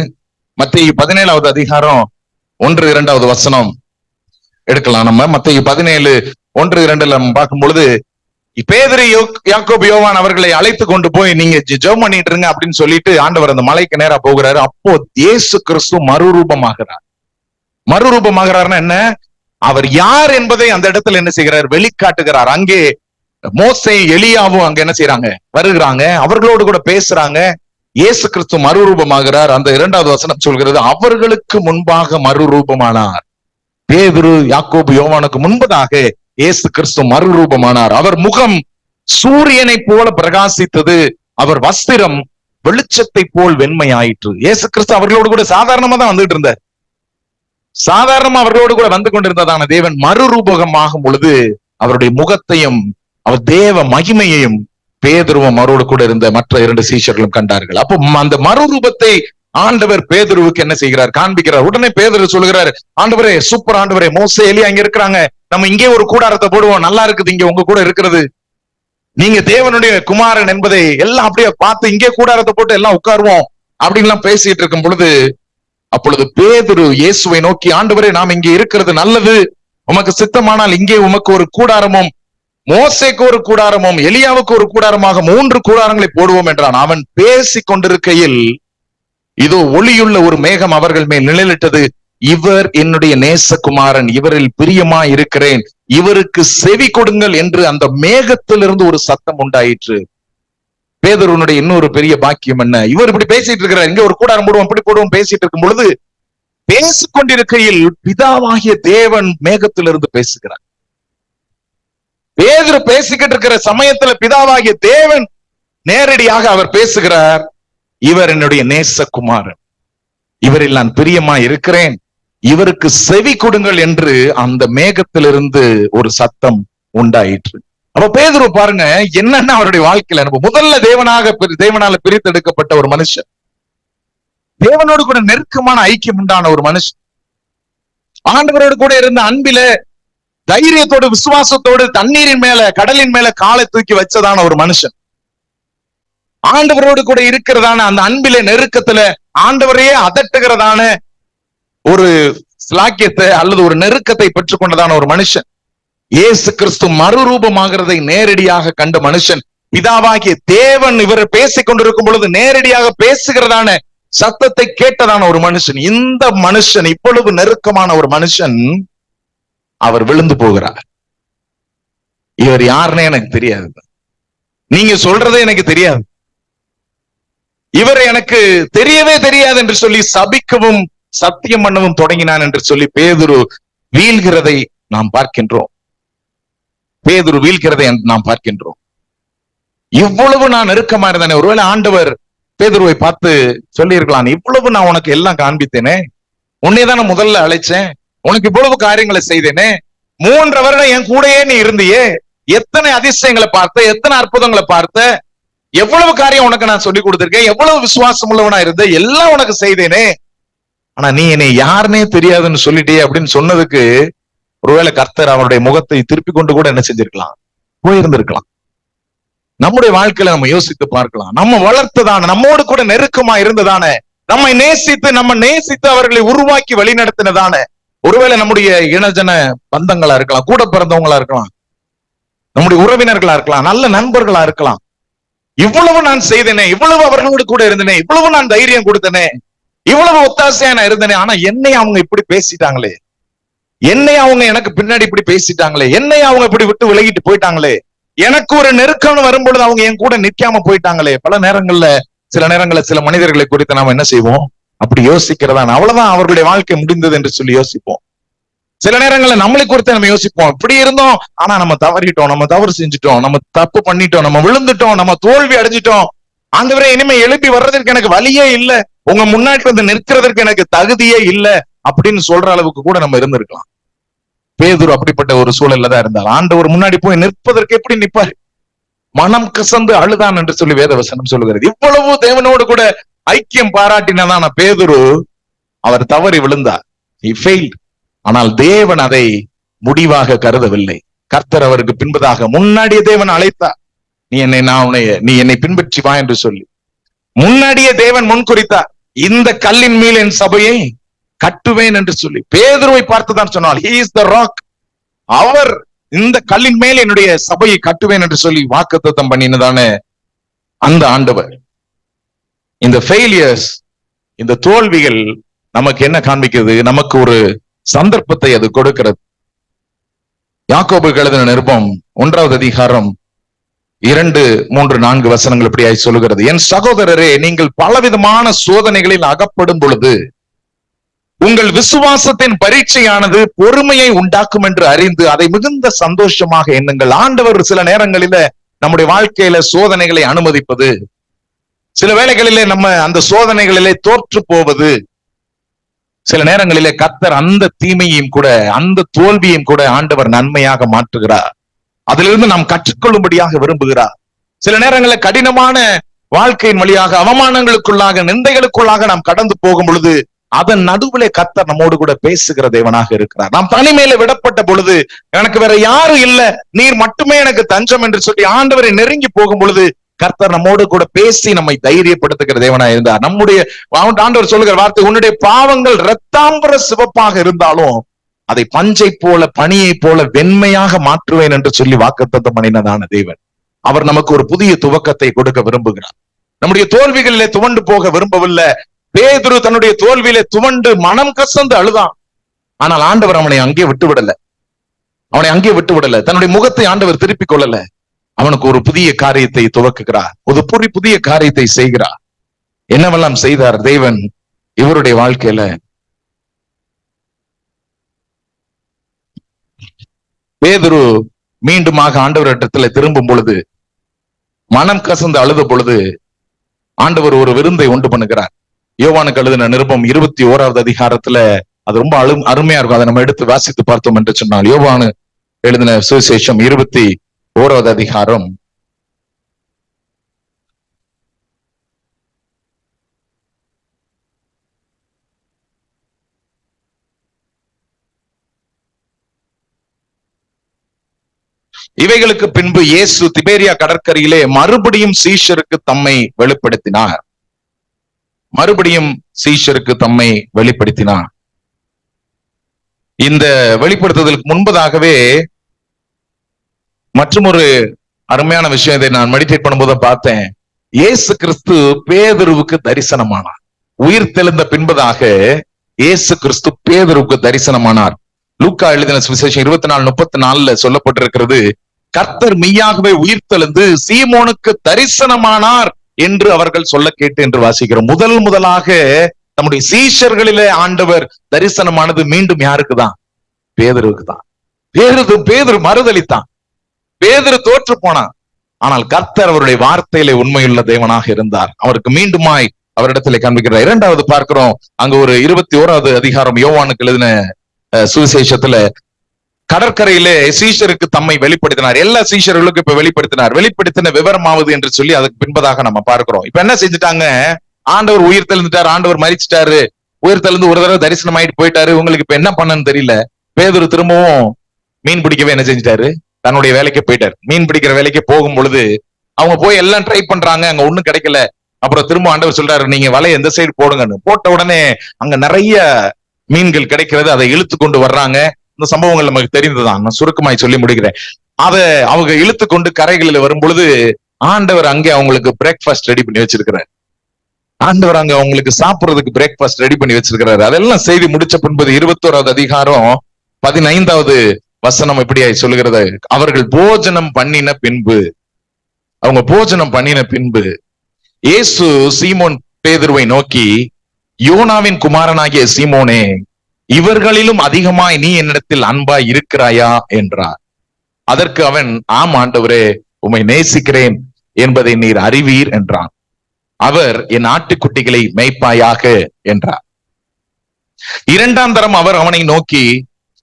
மத்தேயு 17வது அதிகாரம் 1-2வது வசனம் எடுக்கலாம். நம்ம மத்தேயு 17:1-2 நம்ம பார்க்கும் பொழுது, பேதுரு யாக்கோபு யோவான் அவர்களை அழைத்து கொண்டு போய் நீங்க ஜெபம் பண்ணிட்டு இருங்க அப்படின்னு சொல்லிட்டு ஆண்டவர் அந்த மலைக்கு நேரா போகிறாரு. அப்போ இயேசு கிறிஸ்து மறுரூபமாகிறார். மறுரூபமாகிறார்னா என்ன, அவர் யார் என்பதை அந்த இடத்துல என்ன செய்கிறார், வெளிக்காட்டுகிறார். அங்கே மோசே எலியாவும் அங்க என்ன செய்யறாங்க, வருகிறாங்க, அவர்களோடு கூட பேசுறாங்க. இயேசு கிறிஸ்து மறுரூபமாகிறார். அந்த 2வது வசனம் சொல்கிறது, அவர்களுக்கு முன்பாக மறுரூபமானார். பேதுரு யாக்கோபு யோவானுக்கு முன்பதாக இயேசு கிறிஸ்து மறுரூபமானார். அவர் முகம் சூரியனை போல பிரகாசித்தது, அவர் வஸ்திரம் வெளிச்சத்தை போல் வெண்மையாயிற்று. இயேசு கிறிஸ்து அவர்களோடு கூட சாதாரணமா தான் வந்துட்டு இருந்தார். சாதாரணமா அவர்களோடு கூட வந்து கொண்டிருந்ததான தேவன் மறுரூபகமாகும் பொழுது அவருடைய முகத்தையும் அவர் தேவ மகிமையையும் பேதுருவும் அவரோடு கூட இருந்த மற்ற 2 சீஷர்களும் கண்டார்கள். அப்போ அந்த மறுரூபத்தை ஆண்டவர் பேதுருவுக்கு என்ன செய்கிறார், காண்பிக்கிறார். உடனே பேதுரு சொல்லுகிறார், ஆண்டவரே சூப்பர், ஆண்டவரே மோசே எலியா அங்க இருக்கிறாங்க, நம்ம இங்கே ஒரு கூடாரத்தை போடுவோம், நல்லா இருக்குது இங்க உங்க கூட இருக்கிறது, நீங்க தேவனுடைய குமாரன் என்பதை எல்லாம் அப்படியே பார்த்து இங்கே கூடாரத்தை போட்டு எல்லாம் உட்காருவோம் அப்படின்லாம் பேசிட்டு இருக்கும் பொழுது, அப்பொழுது பேதுரு இயேசுவை நோக்கி, ஆண்டவரே நாம் இங்கே இருக்கிறது நல்லது, உமக்கு சித்தமானால் இங்கே உமக்கு ஒரு கூடாரமும் மோசேக்கு ஒரு கூடாரமும் எலியாவுக்கு ஒரு கூடாரமாக 3 கூடாரங்களை போடுவோம் என்றான். அவன் பேசி கொண்டிருக்கையில் இதோ ஒளியுள்ள ஒரு மேகம் அவர்கள் மேல் நிழலிட்டது. இவர் என்னுடைய நேசகுமாரன், இவரில் பிரியமா இருக்கிறேன், இவருக்கு செவி கொடுங்கள் என்று அந்த மேகத்திலிருந்து ஒரு சத்தம் உண்டாயிற்று. பேதுருனுடைய இன்னொரு பெரிய பாக்கியம் என்ன, இவர் இப்படி பேசிட்டு இருக்கிறார், இங்க ஒரு கூடாரம் போடுவோம் இப்படி போடுவோம் பேசிட்டு இருக்கும் பொழுது, பேசிக்கொண்டிருக்கையில் பிதாவாகிய தேவன் மேகத்திலிருந்து பேசுகிறார். பேதுரு பேசிக்கிட்டு இருக்கிற சமயத்துல பிதாவாகிய தேவன் நேரடியாக அவர் பேசுகிறார், இவர் என்னுடைய நேசகுமாரன், இவரில் நான் பிரியமா இருக்கிறேன், இவருக்கு செவி கொடுங்கள் என்று அந்த மேகத்திலிருந்து ஒரு சத்தம் உண்டாயிற்று. அப்ப பேதுரு பாருங்க என்னன்னா அவருடைய வாழ்க்கையில முதல்ல தேவனால பிரித்தெடுக்கப்பட்ட ஒரு மனுஷன், தேவனோடு கூட நெருக்கமான ஐக்கியம் உண்டான ஒரு மனுஷன். ஆண்டவரோடு கூட இருந்த அன்பில தைரியத்தோடு விசுவாசத்தோடு தண்ணீரின் மேல கடலின் மேல காலை தூக்கி வச்சதான ஒரு மனுஷன். ஆண்டவரோடு கூட இருக்கிறதான அந்த அன்பில நெருக்கத்துல ஆண்டவரையே அதட்டுகிறதான ஒரு ஸ்லாக்கியத்தை அல்லது ஒரு நெருக்கத்தை பெற்றுக் கொண்டதான ஒரு மனுஷன். இயேசு கிறிஸ்து மறுரூபமாகிறதை நேரடியாக கண்ட மனுஷன். பிதாவாகிய தேவன் இவர் பேசிக் கொண்டிருக்கும் பொழுது நேரடியாக பேசுகிறதான சத்தத்தை கேட்டதான ஒரு மனுஷன். இந்த மனுஷன், இவ்வளவு நெருக்கமான ஒரு மனுஷன், அவர் விழுந்து போகிறார். இவர் யாருன்னே எனக்கு தெரியாது, நீங்க சொல்றதே எனக்கு தெரியாது, இவர் எனக்கு தெரியவே தெரியாது என்று சொல்லி சபிக்கவும் சத்தியம் பண்ணவும் தொடங்கினான் என்று சொல்லி பேதுரு வீழ்கிறதை நாம் பார்க்கின்றோம். பேதுரு வீழ்கிறதை நாம் பார்க்கின்றோம். இவ்வளவு நான் நெருக்கமா இருந்தேனே, ஒருவேளை ஆண்டவர் பேதுருவை பார்த்து சொல்லி இருக்கலாம், இவ்வளவு நான் உனக்கு எல்லாம் காண்பித்தேனே, உன்னைதான் நான் முதல்ல அழைச்சேன், உனக்கு இவ்வளவு காரியங்களை செய்தேனே, 3 வருடம் என் கூடயே நீ இருந்தியே, எத்தனை அதிசயங்களை பார்த்த, எத்தனை அற்புதங்களை பார்த்த, எவ்வளவு காரியம் உனக்கு நான் சொல்லி கொடுத்திருக்கேன், எவ்வளவு விசுவாசம் உள்ளவனா இருந்த, எல்லாம் உனக்கு செய்தேனே, ஆனா நீ என்னை யாருன்னே தெரியாதுன்னு சொல்லிட்டே அப்படின்னு சொன்னதுக்கு ஒருவேளை கர்த்தர் அவருடைய முகத்தை திருப்பி கொண்டு கூட என்ன செஞ்சிருக்கலாம், போயிருந்திருக்கலாம். நம்முடைய வாழ்க்கையில நம்ம யோசித்து பார்க்கலாம். நம்ம வளர்த்ததான, நம்மோடு கூட நெருக்கமா இருந்ததான, நம்மை நேசித்து அவர்களை உருவாக்கி வழிநடத்தினதான ஒருவேளை நம்முடைய இனஜன பந்தங்களா இருக்கலாம், கூட பிறந்தவங்களா இருக்கலாம், நம்முடைய உறவினர்களா இருக்கலாம், நல்ல நண்பர்களா இருக்கலாம். இவ்வளவு நான் செய்தேனே, இவ்வளவு அவர்களோடு கூட இருந்தேனே, இவ்வளவு நான் தைரியம் கொடுத்தனே, இவ்வளவு ஒத்தாசையா நான் இருந்தேனே, ஆனா என்னை அவங்க இப்படி பேசிட்டாங்களே, என்னை அவங்க எனக்கு பின்னாடி இப்படி பேசிட்டாங்களே, என்னை அவங்க இப்படி விட்டு விலகிட்டு போயிட்டாங்களே, எனக்கு ஒரு நெருக்கம் வரும்பொழுது அவங்க என் கூட நிக்காம போயிட்டாங்களே. சில நேரங்கள்ல சில மனிதர்களை குறித்து நாம என்ன செய்வோம், அப்படி யோசிக்கிறதான். அவ்வளவுதான் அவர்களுடைய வாழ்க்கை முடிந்தது என்று சொல்லி யோசிப்போம். சில நேரங்கள்ல நம்மளை குறித்து நம்ம யோசிப்போம், இப்படி இருந்தோம், ஆனா நம்ம தவறிட்டோம், நம்ம தவறு செஞ்சுட்டோம், நம்ம தப்பு பண்ணிட்டோம், நம்ம விழுந்துட்டோம், நம்ம தோல்வி அடைஞ்சிட்டோம், ஆண்டவரே இனிமே எழுப்பி வர்றதற்கு எனக்கு வழியே இல்ல, உங்க முன்னாடி வந்து நிற்கிறதற்கு எனக்கு தகுதியே இல்ல அப்படின்னு சொல்ற அளவுக்கு கூட நம்ம இருந்திருக்கலாம். பேதுரு அப்படிப்பட்ட ஒரு சூழல்ல தான் இருந்தார். ஆண்டவர் முன்னாடி போய் நிற்பதற்கு எப்படி நிற்பாரு, மனம் கசந்து அழுதான் என்று சொல்லி வேதவசனம் சொல்லுகிறது. இவ்வளவு தேவனோடு கூட ஐக்கியம் பாராட்டினதான பேதுரு அவர் தவறி விழுந்தார், he failed. ஆனால் தேவன் அதை முடிவாக கருதவில்லை. கர்த்தர் அவருக்கு பின்பதாக முன்னாடியே தேவன் அழைத்தார், நீ என்னை பின்பற்றி வா என்று சொல்லி முன்னாடியே தேவன் முன்குறித்தார். இந்த கல்லின் மேல் என் சபையை கட்டுவேன் என்று சொல்லி பேதுருவை பார்த்துதான் சொன்னால், he is the rock, அவர் இந்த கல்லின் மேல் என்னுடைய சபையை கட்டுவேன் என்று சொல்லி வாக்குத்தத்தம் பண்ணினதான அந்த ஆண்டவர். இந்த ஃபெயிலியர்ஸ், இந்த தோல்விகள் நமக்கு என்ன காண்பிக்கிறது, நமக்கு ஒரு சந்தர்ப்பத்தை அது கொடுக்கிறது. யாக்கோபுக்கு எழுதின நிருபம் 1வது அதிகாரம் 2, 3, 4 வசனங்கள் இப்படியாய் சொல்லுகிறது. என் சகோதரரே, நீங்கள் பலவிதமான சோதனைகளில் அகப்படும் பொழுது உங்கள் விசுவாசத்தின் பரீட்சையானது பொறுமையை உண்டாக்கும் என்று அறிந்து அதை மிகுந்த சந்தோஷமாக எண்ணுங்கள். ஆண்டவர் சில நேரங்களில நம்முடைய வாழ்க்கையில சோதனைகளை அனுமதிப்பது, சில வேளைகளிலே நம்ம அந்த சோதனைகளிலே தோற்று போவது, சில நேரங்களிலே கர்த்தர் அந்த தீமையையும் கூட அந்த தோல்வியையும் கூட ஆண்டவர் நன்மையாக மாற்றுகிறார். அதிலிருந்து நாம் கற்றுக்கொள்ளும்படியாக விரும்புகிறார். சில நேரங்களில் கடினமான வாழ்க்கையின் வழியாக அவமானங்களுக்குள்ளாக நிந்தைகளுக்குள்ளாக நாம் கடந்து போகும் பொழுது அதன் நடுவிலே கர்த்தர் நம்மோடு கூட பேசுகிற தேவனாக இருக்கிறார். நாம் தனிமையில விடப்பட்ட பொழுது எனக்கு வேற யாரும் இல்ல, நீர் மட்டுமே எனக்கு தஞ்சம் என்று சொல்லி ஆண்டவரை நெருங்கி போகும் பொழுது கர்த்தர் நம்மோடு கூட பேசி நம்மை தைரியப்படுத்துகிற தேவனாக இருந்தார். நம்முடைய ஆண்டவர் சொல்லுகிற வார்த்தை, உன்னுடைய பாவங்கள் இரத்தாம்பர சிவப்பாக இருந்தாலும் அதை பஞ்சை போல பனியை போல வெண்மையாக மாற்றுவேன் என்று சொல்லி வாக்குத்தத்தம் பண்ணினதான தேவன். அவர் நமக்கு ஒரு புதிய துவக்கத்தை கொடுக்க விரும்புகிறார். நம்முடைய தோல்விகளிலே துவண்டு போக விரும்பவில்லை. பேதுரு தன்னுடைய தோல்வியிலே துவண்டு மனம் கசந்து அழுதான். ஆனால் ஆண்டவர் அவனை அங்கே விட்டு விடல, தன்னுடைய முகத்தை ஆண்டவர் திருப்பிக் கொள்ளல. அவனுக்கு ஒரு புதிய காரியத்தை துவக்குகிறார், ஒரு புதிய காரியத்தை செய்கிறார். என்னவெல்லாம் செய்தார் தேவன் இவருடைய வாழ்க்கையில? பேதுரு மீண்டுமாக ஆண்டவரிடத்துல திரும்பும் பொழுது, மனம் கசந்து அழுத பொழுது ஆண்டவர் ஒரு விருந்தை உண்டு பண்ணுகிறார். யோவானுக்கு எழுதின நிருபம் 21வது அதிகாரத்துல அது ரொம்ப அருமையா இருக்கும். அதை நம்ம எடுத்து வாசித்து பார்த்தோம் என்று சொன்னால், யோவானு எழுதின சுவிசேஷம் 21வது அதிகாரம் இவைகளுக்கு பின்பு இயேசு திபேரியா கடற்கரையிலே மறுபடியும் சீஷருக்கு தம்மை வெளிப்படுத்தினார். மறுபடியும் சீஷருக்கு தம்மை வெளிப்படுத்தினார். இந்த வெளிப்படுத்துதலுக்கு முன்பதாகவே மற்றொரு அருமையான விஷயத்தை நான் மெடிடேட் பண்ணும்போது பார்த்தேன். இயேசு கிறிஸ்து பேதுருவுக்கு தரிசனமானார். உயிர் தெழுந்த பின்பதாக இயேசு கிறிஸ்து பேதுருவுக்கு தரிசனமானார். லூக்கா எழுதின சுவிசேஷம் 24:34 சொல்லப்பட்டிருக்கிறது, கர்த்தர் மெய்யாகவே உயிர் தெழுந்து சீமோனுக்கு தரிசனமானார் என்று அவர்கள் சொல்ல கேட்டு என்று வாசிக்கிறோம். முதலாக நம்முடைய சீஷர்களிலே ஆண்டவர் தரிசனமானது மீண்டும் யாருக்குதான்? பேதுருவுக்கு தான். பேதுரு மறுதலித்தான், பேதுரு தோற்று போனான். ஆனால் கர்த்தர் அவருடைய வார்த்தையிலே உண்மையுள்ள தேவனாக இருந்தார். அவருக்கு மீண்டுமாய் அவரிடத்திலே காண்பிக்கிறார். இரண்டாவது பார்க்கிறோம், அங்க ஒரு 21வது அதிகாரம் யோவானுக்கு எழுதின சுவிசேஷத்துல கடற்கரையிலே சீஷருக்கு தம்மை வெளிப்படுத்தினார். எல்லா சீஷர்களுக்கும் இப்ப வெளிப்படுத்தின விவரமாவது என்று சொல்லி அதுக்கு பின்பதாக நம்ம பார்க்கிறோம். இப்ப என்ன செஞ்சுட்டாங்க? ஆண்டவர் உயிர் தெழுந்துட்டார், ஆண்டவர் மரிச்சிட்டாரு, உயிர் தெழுந்து ஒரு தடவை தரிசனம் ஆயிட்டு போயிட்டாரு. உங்களுக்கு இப்ப என்ன பண்ணன்னு தெரியல. பேதுரு திரும்பவும் மீன் பிடிக்கவே என்ன செஞ்சிட்டாரு? தன்னுடைய வேலைக்கு போயிட்டார். மீன் பிடிக்கிற வேலைக்கு போகும் பொழுது அவங்க போய் எல்லாம் ட்ரை பண்றாங்க, அங்க ஒண்ணும் கிடைக்கல. அப்புறம் திரும்ப ஆண்டவர் சொல்றாரு, நீங்க வலையை எந்த சைடு போடுங்கன்னு. போட்ட உடனே அங்க நிறைய மீன்கள் கிடைக்கிறது. அதை இழுத்து கொண்டு வர்றாங்க. இந்த சம்பவங்கள் நமக்கு தெரிந்ததுதான், நான் சுருக்கமாய் சொல்லி முடிக்கிறேன். அதை அவங்க இழுத்து கொண்டு கரைகளில் வரும் பொழுது ஆண்டவர் அங்கே அவங்களுக்கு பிரேக்ஃபாஸ்ட் ரெடி பண்ணி வச்சிருக்கிறார். ஆண்டவர் அங்க அவங்களுக்கு சாப்பிடுறதுக்கு பிரேக்ஃபாஸ்ட் ரெடி பண்ணி வச்சிருக்கிறாரு. அதெல்லாம் செய்தி முடிச்ச பின்பு 21வது அதிகாரம் 15வது வசனம் இப்படியாய் சொல்லுகிறது, அவர்கள் போஜனம் பண்ணின பின்பு, அவங்க போஜனம் பண்ணின பின்பு இயேசு சீமோன் பேதுருவை நோக்கி, யோனாவின் குமாரனாகிய சீமோனே, இவர்களிலும் அதிகமாய் நீ என்னிடத்தில் அன்பாய் இருக்கிறாயா என்றார். அதற்கு அவன், ஆம் ஆண்டவரே, உம்மை நேசிக்கிறேன் என்பதை நீர் அறிவீர் என்றான். அவர், என் ஆட்டுக்குட்டிகளை மேய்ப்பாயாக என்றார். இரண்டாம் தரம் அவர் அவனை நோக்கி,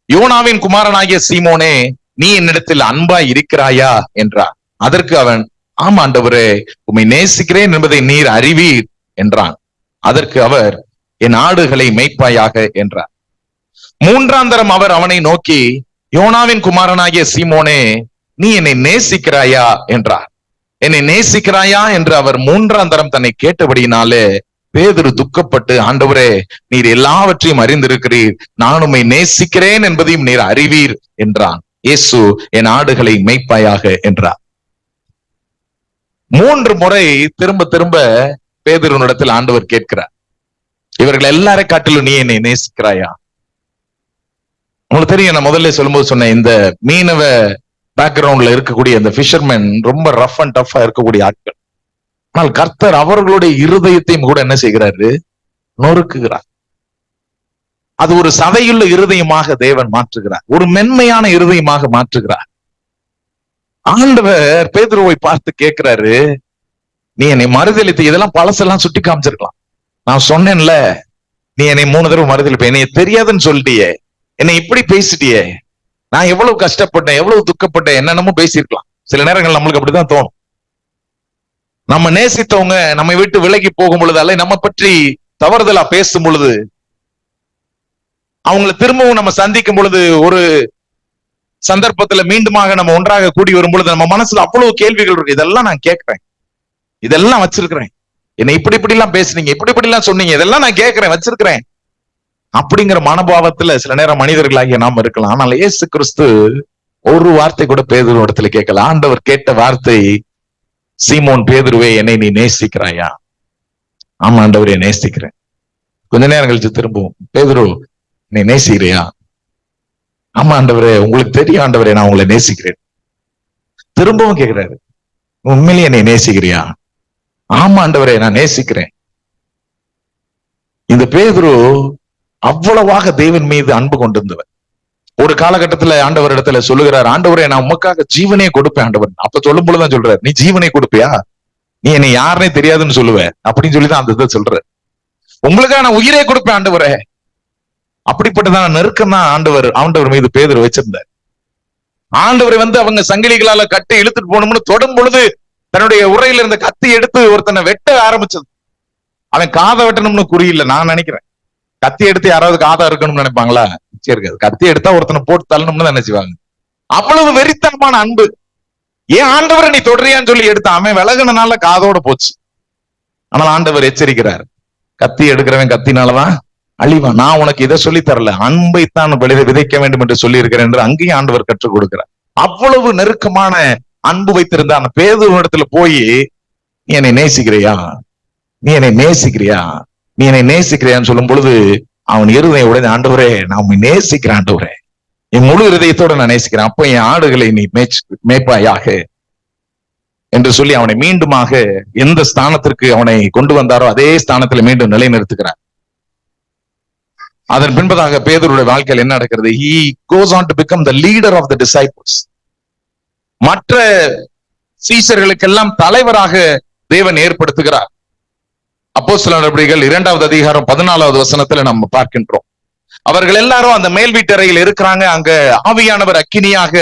யோனாவின் குமாரனாகிய சீமோனே, நீ என்னிடத்தில் அன்பாய் இருக்கிறாயா என்றார். அதற்கு அவன், ஆம் ஆண்டவரே, உம்மை நேசிக்கிறேன் என்பதை நீர் அறிவீர் என்றான். அதற்கு அவர், என் ஆடுகளை மேய்ப்பாயாக என்றார். மூன்றாம் தரம் அவர் அவனை நோக்கி, யோனாவின் குமாரனாகிய சீமோனே, நீ என்னை நேசிக்கிறாயா என்றார். என்னை நேசிக்கிறாயா என்று அவர் மூன்றாம் தரம் தன்னை கேட்டபடியினாலே பேதுரு துக்கப்பட்டு, ஆண்டவரே, நீர் எல்லாவற்றையும் அறிந்திருக்கிறீர், நான் உம்மை நேசிக்கிறேன் என்பதையும் நீர் அறிவீர் என்றான். இயேசு, என் ஆடுகளை மேய்ப்பாயாக என்றார். 3 முறை திரும்ப திரும்ப பேதுருவினிடத்தில் ஆண்டவர் கேட்கிறார், இவர்கள் எல்லாரை காட்டிலும் நீ என்னை நேசிக்கிறாயா? உங்களுக்கு தெரியும், நான் முதல்ல சொல்லும்போது சொன்னேன், இந்த மீனவ பேக்ரவுண்ட்ல இருக்கக்கூடிய இந்த ஃபிஷர்மேன் ரொம்ப ரஃப் அண்ட் டஃபா இருக்கக்கூடிய ஆட்கள். ஆனால் கர்த்தர் அவர்களுடைய இருதயத்தையும் கூட என்ன செய்கிறாரு? நொறுக்குகிறார். அது ஒரு சதையுள்ள இருதயமாக தேவன் மாற்றுகிறார், ஒரு மென்மையான இருதயமாக மாற்றுகிறார். ஆண்டவர் பேதுருவை பார்த்து கேட்கிறாரு, நீ என்னை மறுதலித்து, இதெல்லாம் பழசெல்லாம் சுட்டி காமிச்சிருக்கலாம். நான் சொன்னேன்ல, நீ என்னை 3 தடவை மறுதலிப்ப, என்னைய தெரியாதுன்னு சொல்லிட்டியே, என்னை இப்படி பேசிட்டியே, நான் எவ்வளவு கஷ்டப்பட்டேன், எவ்வளவு துக்கப்பட்டேன், என்னென்னமோ பேசியிருக்கலாம். சில நேரங்கள் நம்மளுக்கு அப்படிதான் தோணும். நம்ம நேசித்தவங்க நம்மை விட்டு விலகி போகும் பொழுது, அல்ல நம்ம பற்றி தவறுதலா பேசும் பொழுது, அவங்களை திரும்பவும் நம்ம சந்திக்கும் பொழுது, ஒரு சந்தர்ப்பத்துல மீண்டுமாக நம்ம ஒன்றாக கூடி வரும் பொழுது நம்ம மனசுல அவ்வளவு கேள்விகள் இருக்கு. இதெல்லாம் நான் கேட்கிறேன், இதெல்லாம் வச்சிருக்கிறேன், என்னை இப்படி இப்படி எல்லாம் பேசுனீங்க, இப்படி எல்லாம் சொன்னீங்க, இதெல்லாம் நான் கேட்கிறேன், வச்சிருக்கிறேன் அப்படிங்கிற மனோபாவத்துல சில நேரம் மனிதர்களாகிய நாம் இருக்கலாம். ஆனால் இயேசு கிறிஸ்து ஒரு வார்த்தை கூட பேதுரு இடத்துல கேட்கல. ஆண்டவர் கேட்ட வார்த்தை, சீமோன் பேதுருவே, என்னை நீ நேசிக்கிறாயா? ஆமா ஆண்டவரே, நேசிக்கிறேன். கொஞ்ச நேரம் கழிச்சு திரும்பவும், பேதுரு, நீ நேசிக்கிறியா? ஆமா ஆண்டவரே, உங்களுக்கு தெரியும் ஆண்டவரே, நான் உங்களை நேசிக்கிறேன். திரும்பவும் கேட்கிறாரு, உண்மையிலேயே என்னை நேசிக்கிறியா? ஆமா ஆண்டவரே, நான் நேசிக்கிறேன். இந்த பேதுரு அவ்வளவாக தேவன் மீது அன்பு கொண்டிருந்தவர். ஒரு காலகட்டத்துல ஆண்டவர் இடத்துல சொல்லுகிறார், ஆண்டவரே, நான் உமக்காக ஜீவனே கொடுப்பேன் ஆண்டவர். அப்ப சொல்லும் பொழுதுதான் சொல்றாரு, நீ ஜீவனை கொடுப்பியா? நீ என்னை யாருனே தெரியாதுன்னு சொல்லுவ அப்படின்னு சொல்லிதான் அந்த இதை சொல்ற. உங்களுக்காக நான் உயிரே கொடுப்பேன் ஆண்டவரே. அப்படிப்பட்டதான நெருக்கம் தான் ஆண்டவர் மீது பேதுரு வச்சிருந்தார். ஆண்டவரை அவங்க சங்கிலிகளால கட்டி இழுத்துட்டு போகணும்னு தொடும் பொழுது தன்னுடைய உரையில இருந்த கத்தி எடுத்து ஒருத்தனை வெட்ட ஆரம்பிச்சது. அவன் காதை வெட்டணும்னு குறியில்லை, நான் நினைக்கிறேன். கத்தி எடுத்து யாராவது காதா இருக்கணும்னு நினைப்பாங்களா? சரி, கத்தி எடுத்தா ஒருத்தனை போட்டு தள்ளணும்னு தான் நினைச்சுவாங்க. அவ்வளவு வெறித்தனமான அன்பு. ஏன் ஆண்டவரை நீ தொடறியான்னு சொல்லி எடுத்தான். அவன் விலகுனனால காதோட போச்சு. ஆனால் ஆண்டவர் எச்சரிக்கிறார், கத்தி எடுக்கிறவன் கத்தினாலதான் அழிவான். நான் உனக்கு இதை சொல்லி தரல, அன்பைத்தான் விதைக்க வேண்டும் என்று சொல்லி இருக்கிறேன் என்று அங்கேயும் ஆண்டவர் கற்றுக் கொடுக்கிறார். அவ்வளவு நெருக்கமான அன்பு வைத்திருந்த அந்த பேதுருவிடத்துல போய், நீ என்னை நேசிக்கிறியா, நீ என்னை நேசிக்கிறியா, நீ என்னை நேசிக்கிறியான்னு சொல்லும் பொழுது அவன் இருதயம் உடனே, ஆண்டவரே நான் உண்மை நேசிக்கிறேன் ஆண்டவரே, என் முழு இருதயத்தோட நான் நேசிக்கிறேன், அப்ப என் ஆடுகளை நீ மேய்ப்பாயாக என்று சொல்லி அவனை மீண்டுமாக எந்த ஸ்தானத்திற்கு அவனை கொண்டு வந்தாரோ அதே ஸ்தானத்தில் மீண்டும் நிலைநிறுத்துகிறார். அதன் பின்பதாக பேதுருடைய வாழ்க்கையில் என்ன நடக்கிறது? He goes on to become the leader of the disciples. மற்ற சீஷர்களுக்கெல்லாம் தலைவராக தேவன் ஏற்படுத்துகிறார். அப்போஸ்தலர் நடவடிக்கைகள் 2வது அதிகாரம் 14வது வசனத்துல நம்ம பார்க்கின்றோம். அவர்கள் எல்லாரும் அந்த மேல் வீட்டறையில் இருக்கிறாங்க. அங்க ஆவியானவர் அக்கினியாக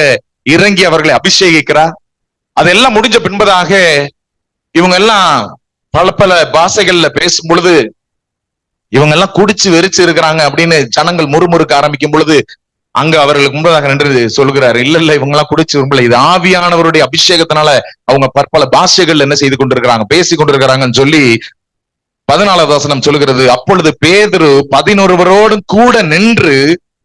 இறங்கி அவர்களை அபிஷேகிக்கிறார். அதெல்லாம் முடிஞ்ச பின்பதாக இவங்க எல்லாம் பல பாஷைகள்ல பேசும் பொழுது, இவங்க எல்லாம் குடிச்சு வெறிச்சு இருக்கிறாங்க அப்படின்னு ஜனங்கள் முறுமுறுக்க ஆரம்பிக்கும் பொழுது, அங்க அவர்களுக்கு முன்பதாக நின்று சொல்கிறார், இல்ல இவங்க எல்லாம் குடிச்சு விரும்பல, இது ஆவியானவருடைய அபிஷேகத்தினால அவங்க பற்பல பாஷைகள் என்ன செய்து கொண்டிருக்கிறாங்க, பேசி கொண்டிருக்கிறாங்கன்னு சொல்லி 14வது வசனம் சொல்லுகிறது. அப்பொழுது பேதுரு 11 கூட நின்று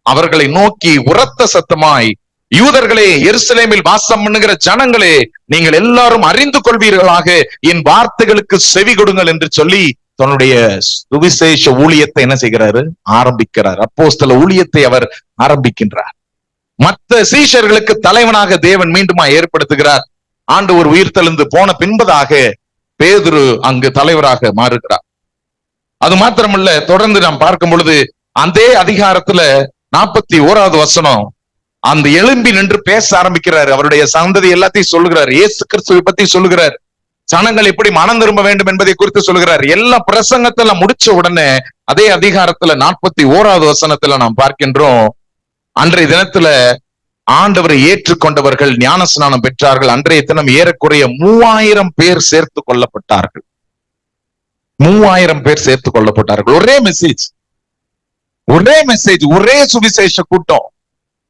அவர்களை நோக்கி உரத்த சத்தமாய், யூதர்களே, எருசலேமில் வாசம் பண்ணுகிற ஜனங்களே, நீங்கள் எல்லாரும் அறிந்து கொள்வீர்களாக என் வார்த்தைகளுக்கு செவி கொடுங்கள் என்று சொல்லி தன்னுடைய சுவிசேஷ ஊழியத்தை என்ன செய்கிறாரு? ஆரம்பிக்கிறார். அப்போஸ்தல ஊழியத்தை அவர் ஆரம்பிக்கின்றார். மற்ற சீஷர்களுக்கு தலைவனாக தேவன் மீண்டுமா ஏற்படுத்துகிறார். ஆண்டவர் உயிர்த்தெழுந்து போன பின்பதாக பேதுரு அங்கு தலைவராக மாறுகிறார். அது மாத்திரமல்ல, தொடர்ந்து நாம் பார்க்கும் பொழுது அதே அதிகாரத்துல 41வது வசனம், அந்த எழும்பி நின்று பேச ஆரம்பிக்கிறார். அவருடைய சந்ததி எல்லாத்தையும் சொல்லுகிறார். இயேசு கிறிஸ்துவை பத்தி சொல்லுகிறார். ஜனங்கள் எப்படி மனம் திரும்ப வேண்டும் என்பதை குறித்து சொல்கிறார். எல்லா பிரசங்கத்துல முடிச்ச உடனே அதே அதிகாரத்துல 41வது வசனத்துல நாம் பார்க்கின்றோம், அன்றைய தினத்துல ஆண்டவரை ஏற்றுக்கொண்டவர்கள் ஞான ஸ்நானம் பெற்றார்கள். அன்றைய தினம் ஏறக்குறைய 3000 பேர் சேர்த்து கொள்ளப்பட்டார்கள். 3000 பேர் சேர்த்து கொள்ளப்பட்டார்கள். ஒரே மெசேஜ், ஒரே சுவிசேஷ கூட்டம்.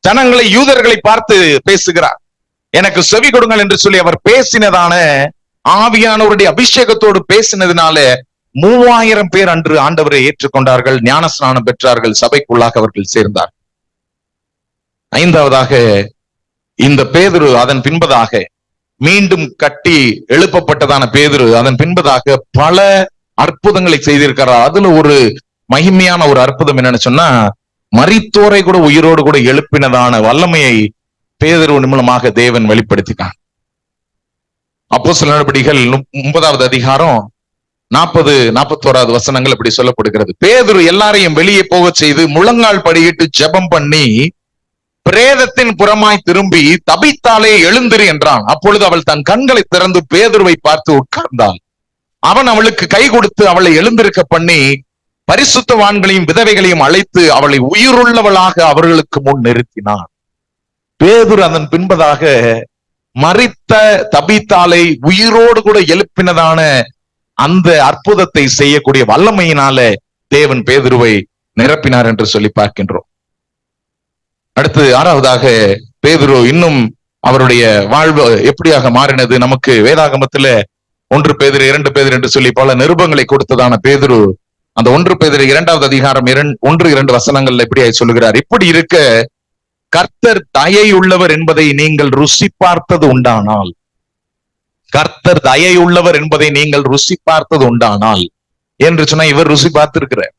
ஜனங்களை, யூதர்களை பார்த்து பேசுகிறார். எனக்கு செவி கொடுங்கள் என்று சொல்லி அவர் பேசினதான ஆவியானவருடைய அபிஷேகத்தோடு பேசினதுனால 3000 பேர் அன்று ஆண்டவரை ஏற்றுக்கொண்டார்கள், ஞான ஸ்நானம் பெற்றார்கள், சபைக்குள்ளாக அவர்கள் சேர்ந்தார். 5வதாக இந்த பேதுரு அதன் பின்பதாக மீண்டும் கட்டி எழுப்பப்பட்டதான பேதுரு அதன் பின்பதாக பல அற்புதங்களை செய்திருக்கிறார். அதுல ஒரு மகிமையான ஒரு அற்புதம் என்னன்னு சொன்னா, மரித்தோரை கூட உயிரோடு கூட எழுப்பினதான வல்லமையை பேதுரு மூலமாக தேவன் வெளிப்படுத்தினார். அப்போஸ்தலர் நடபடிகள் 9வது அதிகாரம் 40-41வது வசனங்கள் இப்படி சொல்லப்படுகிறது. பேதுரு எல்லாரையும் வெளியே போக செய்து முழங்கால் படியிட்டு ஜெபம் பண்ணி பிரேதத்தின் புறமாய் திரும்பி, தபித்தாலே எழுந்திரு என்றான். அப்பொழுது அவள் தன் கண்களை திறந்து பேதுருவை பார்த்து உட்கார்ந்தாள். அவன் அவளுக்கு கை கொடுத்து அவளை எழுந்திருக்க பண்ணி பரிசுத்தவான்களையும் விதவைகளையும் அழைத்து அவளை உயிருள்ளவளாக அவர்களுக்கு முன் நிறுத்தினான். பேதுரு அதன் பின்பதாக மரித்த தபித்தாலை உயிரோடு கூட எழுப்பினதான அந்த அற்புதத்தை செய்யக்கூடிய வல்லமையினால தேவன் பேதுருவை நிரப்பினார் என்று சொல்லி பார்க்கின்றோம். அடுத்து 6வதாக பேதுரு இன்னும் அவருடைய வாழ்வு எப்படியாக மாறினது நமக்கு வேதாகமத்துல 1 பேதுரு 2 பேதுரு என்று சொல்லி பல நிருபங்களை கொடுத்ததான பேதுரு அந்த 1 பேதுரு 2வது அதிகாரம் 1-2 வசனங்கள்ல எப்படியா சொல்லுகிறார், இப்படி இருக்க கர்த்தர் தயை உள்ளவர் என்பதை நீங்கள் ருசி பார்த்தது உண்டானால், கர்த்தர் தயை உள்ளவர் என்பதை நீங்கள் ருசி பார்த்தது உண்டானால் என்று சொன்னா, இவர் ருசி பார்த்திருக்கிறார்.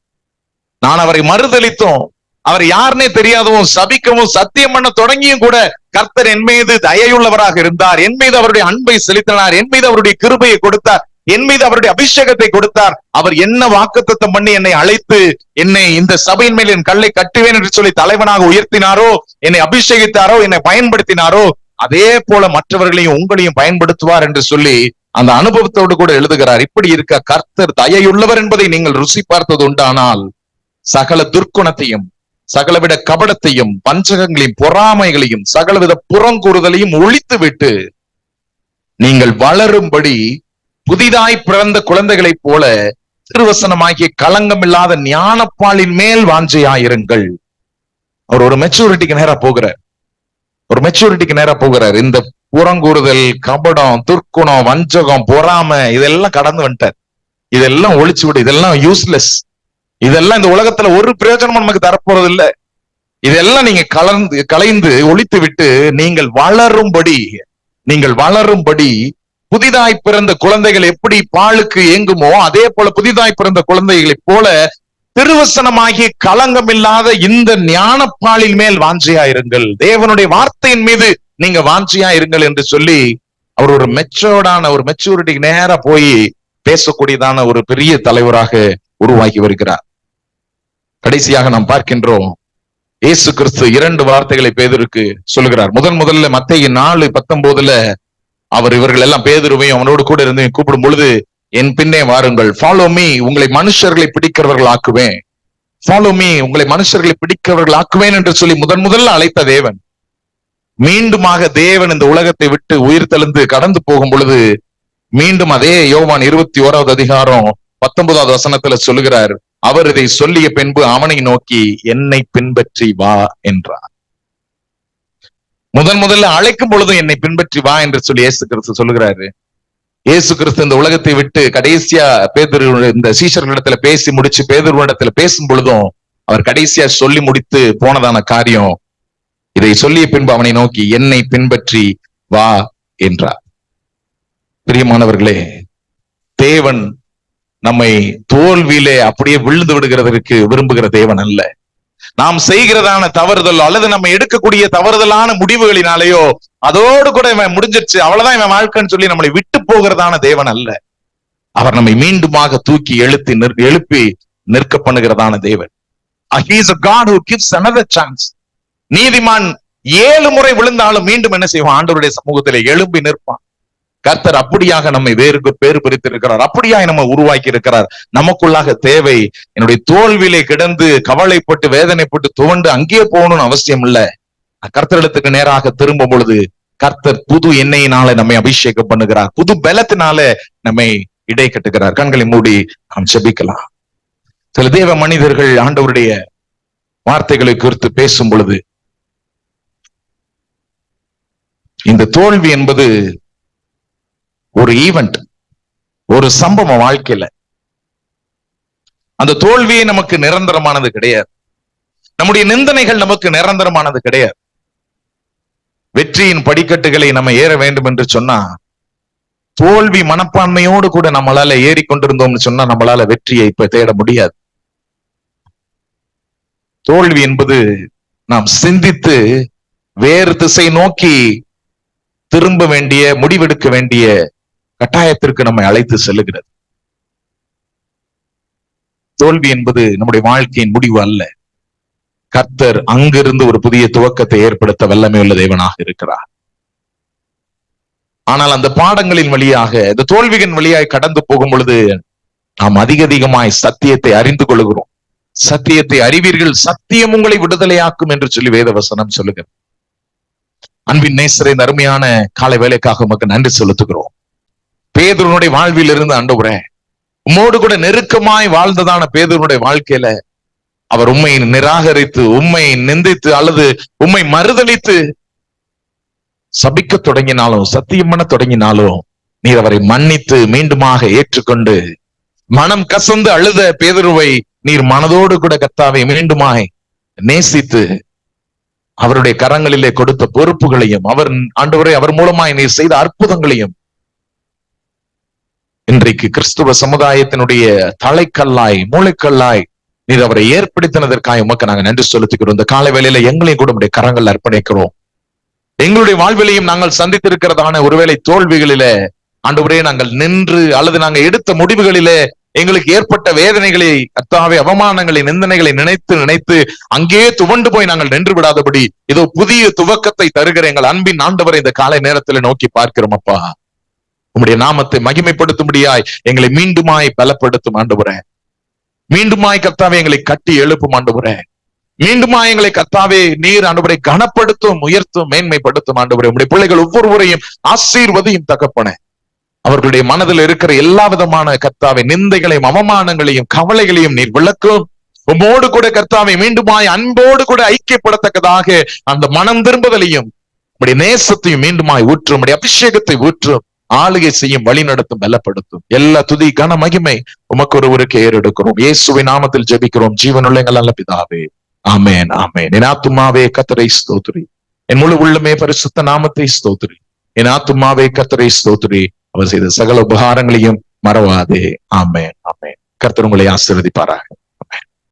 நான் அவரை மறுதலித்தோம், அவர் யாருன்னே தெரியாதவும் சபிக்கவும் சத்தியம் பண்ண தொடங்கியும் கூட கர்த்தர் என் மீது தயையுள்ளவராக இருந்தார், என் மீது அவருடைய அன்பை செலுத்தினார், என் மீது அவருடைய கிருபையை கொடுத்தார், என் மீது அவருடைய அபிஷேகத்தை கொடுத்தார். அவர் என்ன வாக்குத்தத்தம் பண்ணி என்னை அழைத்து என்னை இந்த சபையின் மேல் என் கல்லை கட்டுவேன் என்று சொல்லி தலைவனாக உயர்த்தினாரோ, என்னை அபிஷேகித்தாரோ, என்னை பயன்படுத்தினாரோ, அதே போல மற்றவர்களையும் உங்களையும் பயன்படுத்துவார் என்று சொல்லி அந்த அனுபவத்தோடு கூட எழுதுகிறார். இப்படி இருக்க கர்த்தர் தயையுள்ளவர் என்பதை நீங்கள் ருசி பார்த்தது உண்டானால், சகல துர்க்குணத்தையும், சகலவித கபடத்தையும், பஞ்சகங்களையும், பொறாமைகளையும், சகலவித புறங்கூறுதலையும் ஒழித்து விட்டு நீங்கள் வளரும்படி புதிதாய் பிறந்த குழந்தைகளைப் போல திருவசனமாகிய களங்கமில்லாத ஞானப்பாலின் மேல் வாஞ்சையாயிருங்கள். அவர் ஒரு மெச்சூரிட்டிக்கு நேரா போகிறார், ஒரு மெச்சூரிட்டிக்கு நேரா போகிறார். இந்த புறங்கூறுதல், கபடம், துர்க்குணம், வஞ்சகம், பொறாமை இதெல்லாம் கடந்து வந்துட்டார். இதெல்லாம் ஒழிச்சு விடு, இதெல்லாம் யூஸ்லெஸ், இதெல்லாம் இந்த உலகத்துல ஒரு பிரயோஜனமும் நமக்கு தரப்போறது இல்லை. இதெல்லாம் நீங்க கலைந்து ஒழித்து விட்டு நீங்கள் வளரும்படி புதிதாய் பிறந்த குழந்தைகள் எப்படி பாலுக்கு ஏங்குமோ அதே போல புதிதாய் பிறந்த குழந்தைகளைப் போல திருவசனமாகிய களங்கம் இல்லாத இந்த ஞானப்பாலின் மேல் வாஞ்சியா இருங்கள், தேவனுடைய வார்த்தையின் மீது நீங்க வாஞ்சியா இருங்கள் என்று சொல்லி அவர் ஒரு மெச்சூரிட்டிக்கு நேரா போய் பேசக்கூடியதான ஒரு பெரிய தலைவராக உருவாக்கி வருகிறார். கடைசியாக நாம் பார்க்கின்றோம், இயேசு கிறிஸ்து 2 வார்த்தைகளை பேதுருக்கு சொல்லுகிறார். முதல்ல மத்தேயு 4:19 அவர் இவர்கள் எல்லாம் பேதுருவையும் அவனோடு கூட இருந்து கூப்பிடும் பொழுது, என் பின்னே வாருங்கள், ஃபாலோ மீ, உங்களை மனுஷர்களை பிடிக்கிறவர்கள் ஆக்குவேன், ஃபாலோ மீ, உங்களை மனுஷர்களை பிடிக்கிறவர்கள் ஆக்குவேன் என்று சொல்லி முதல்ல அழைத்த தேவன், மீண்டுமாக தேவன் இந்த உலகத்தை விட்டு உயிர் தெழுந்து கடந்து போகும் பொழுது மீண்டும் அதே யோவான் 21வது அதிகாரம் 19வது வசனத்துல சொல்லுகிறார், அவர் இதை சொல்லிய பின்பு அவனை நோக்கி என்னை பின்பற்றி வா என்றார். முதல்ல அழைக்கும் பொழுது என்னை பின்பற்றி வா என்று சொல்லி இயேசு கிறிஸ்து சொல்லுகிறாரு. இயேசு கிறிஸ்து இந்த உலகத்தை விட்டு கடைசியா பேதுரு இந்த சீஷர்களிடத்துல பேசி முடிச்சு பேதுருவிடத்துல பேசும் பொழுதும் அவர் கடைசியா சொல்லி முடித்து போனதான காரியம், இதை சொல்லிய பின்பு அவனை நோக்கி என்னை பின்பற்றி வா என்றார். பிரியமானவர்களே, தேவன் நம்மை தோல்வியிலே அப்படியே விழுந்து விடுகிறதற்கு விரும்புகிற தேவன் அல்ல. நாம் செய்கிறதான தவறுதல் அல்லது நம்ம எடுக்கக்கூடிய தவறுதலான முடிவுகளினாலேயோ அதோடு கூட இவன் முடிஞ்சிருச்சு அவ்வளவுதான் இவன் வாழ்க்கைன்னு சொல்லி நம்மளை விட்டு போகிறதான தேவன் அல்ல. அவர் நம்மை மீண்டுமாக தூக்கி எழுப்பி நிற்க பண்ணுகிறதான தேவன். He is a God who gives another chance. நீதிமான் 7 முறை விழுந்தாலும் மீண்டும் என்ன செய்வான்? ஆண்டவருடைய சமூகத்திலே எழும்பி நிற்பான். கர்த்தர் அப்படியாக நம்மை பேறு பிரித்திருக்கிறார், அப்படியாக நம்ம உருவாக்கி இருக்கிறார். நமக்குள்ளாக தேவை, என்னுடைய தோல்வியிலே கிடந்து கவலைப்பட்டு வேதனைப்பட்டு துவண்டு அங்கே போகணும்னு அவசியம் இல்லை. கர்த்தரிடத்துக்கு நேராக திரும்பும் பொழுது கர்த்தர் புது எண்ணெயினால நம்மை அபிஷேகம் பண்ணுகிறார், புது பலத்தினால நம்மை இடை கட்டுகிறார். கண்களை மூடி நாம் செபிக்கலாம். சில தேவ மனிதர்கள் ஆண்டவருடைய வார்த்தைகளை குறித்து பேசும் பொழுது இந்த தோல்வி என்பது ஒரு ஈவெண்ட், ஒரு சம்பவம் வாழ்க்கையில. அந்த தோல்வியே நமக்கு நிரந்தரமானது கிடையாது, நம்முடைய நிந்தனைகள் நமக்கு நிரந்தரமானது கிடையாது. வெற்றியின் படிக்கட்டுகளை நம்ம ஏற வேண்டும் என்று சொன்னா தோல்வி மனப்பான்மையோடு கூட நம்மளால ஏறிக்கொண்டிருந்தோம்னு சொன்னா நம்மளால வெற்றியை இப்ப தேட முடியாது. தோல்வி என்பது நாம் சிந்தித்து வேறு திசை நோக்கி திரும்ப வேண்டிய, முடிவெடுக்க வேண்டிய கட்டாயத்திற்கு நம்மை அழைத்து செல்லுகிறது. தோல்வி என்பது நம்முடைய வாழ்க்கையின் முடிவு அல்ல. கர்த்தர் அங்கிருந்து ஒரு புதிய துவக்கத்தை ஏற்படுத்த வல்லமை உள்ள தேவனாக இருக்கிறார். ஆனால் அந்த பாடங்களின் வழியாக, இந்த தோல்விகளின் வழியாக கடந்து போகும் பொழுது நாம் அதிகமாய் சத்தியத்தை அறிந்து கொள்கிறோம். சத்தியத்தை அறிவீர்கள், சத்தியம் உங்களை விடுதலையாக்கும் என்று சொல்லி வேத வசனம் சொல்லுகிறது. அன்பின் நேசரை, இந்த அருமையான காலை வேலைக்காக உமக்கு நன்றி செலுத்துகிறோம். பேதுருனுடைய வாழ்வில் இருந்து ஆண்டவரே, உம்மோடு கூட நெருக்கமாய் வாழ்ந்ததான பேதுருனுடைய வாழ்க்கையில அவர் உம்மை நிராகரித்து, உம்மை நிந்தித்து அல்லது உம்மை மறுதலித்து சபிக்க தொடங்கினாலும், சத்தியம் பண்ண தொடங்கினாலும் நீர் அவரை மன்னித்து மீண்டுமாக ஏற்றுக்கொண்டு மனம் கசந்து அழுத பேதுருவை நீர் மனதோடு கூட கர்த்தாவை மீண்டுமாய் நேசித்து அவருடைய கரங்களிலே கொடுத்த பொறுப்புகளையும் அவர் ஆண்டவரை அவர் மூலமாய் நீர் செய்த அற்புதங்களையும் இன்றைக்கு கிறிஸ்துவ சமுதாயத்தினுடைய தலைக்கல்லாய், மூளைக்கல்லாய் நீர் அவரை ஏற்படுத்தினதற்காக உமக்கு நாங்கள் நன்றி செலுத்துகிறோம். இந்த காலை வேளையில எங்களையும் கூட உடைய கரங்கள் அர்ப்பணிக்கிறோம். எங்களுடைய வாழ்விலையும் நாங்கள் சந்தித்திருக்கிறதான ஒருவேளை தோல்விகளிலே ஆண்டவரே நாங்கள் நின்று அல்லது நாங்கள் எடுத்த முடிவுகளிலே எங்களுக்கு ஏற்பட்ட வேதனைகளை, கர்த்தாவே அவமானங்களை, நிந்தனைகளை நினைத்து அங்கே துவண்டு போய் நாங்கள் நின்று விடாதபடி இதோ புதிய துவக்கத்தை தருகிற எங்கள் அன்பின் ஆண்டவரை இந்த காலை நேரத்தில் நோக்கி பார்க்கிறோம். அப்பா, உம்முடைய நாமத்தை மகிமைப்படுத்தும்படியாய் எங்களை மீண்டுமாய் பலப்படுத்தும் ஆண்டவரே. மீண்டுமாய் கர்த்தாவே எங்களை கட்டி எழுப்பும் ஆண்டவரே. மீண்டுமாய் எங்களை கர்த்தாவே நீர் ஆண்டவரை கனப்படுத்தும், உயர்த்தும், மேன்மைப்படுத்தும் ஆண்டவரே. உம்முடைய பிள்ளைகள் ஒவ்வொருவரையும் ஆசீர்வதியும் தகப்பனே. அவர்களுடைய மனதில் இருக்கிற எல்லா விதமான கர்த்தாவை நிந்தைகளையும் அவமானங்களையும் கவலைகளையும் நீர் விளக்கும். உம்மோடு கூட கர்த்தாவை மீண்டுமாய் அன்போடு கூட ஐக்கியப்படத்தக்கதாக அந்த மனம் திரும்புதலையும் உம்முடைய நேசத்தையும் மீண்டுமாய் ஊற்றும், உம்முடைய அபிஷேகத்தை ஊற்றும், ஆளுகை செய்யும், வழி நடத்தும், பலப்படுத்தும். எல்லா துதி கன மகிமை உமக்கு ஒருவருக்கு ஏறெடுக்கிறோம். இயேசுவின் நாமத்தில் ஜெபிக்கிறோம் ஜீவனுள்ள எங்கள் நல்ல பிதாவே, ஆமென், ஆமென். என் ஆத்துமாவே கர்த்தரை ஸ்தோத்திரி, என் முழு உள்ளமே பரிசுத்த நாமத்தை ஸ்தோத்திரி. என் ஆத்துமாவே கர்த்தரை ஸ்தோத்திரி, அவர் செய்த சகல உபகாரங்களையும் மறவாதே. ஆமென், ஆமென். கர்த்தர் உங்களை ஆசீர்வதிப்பாராக.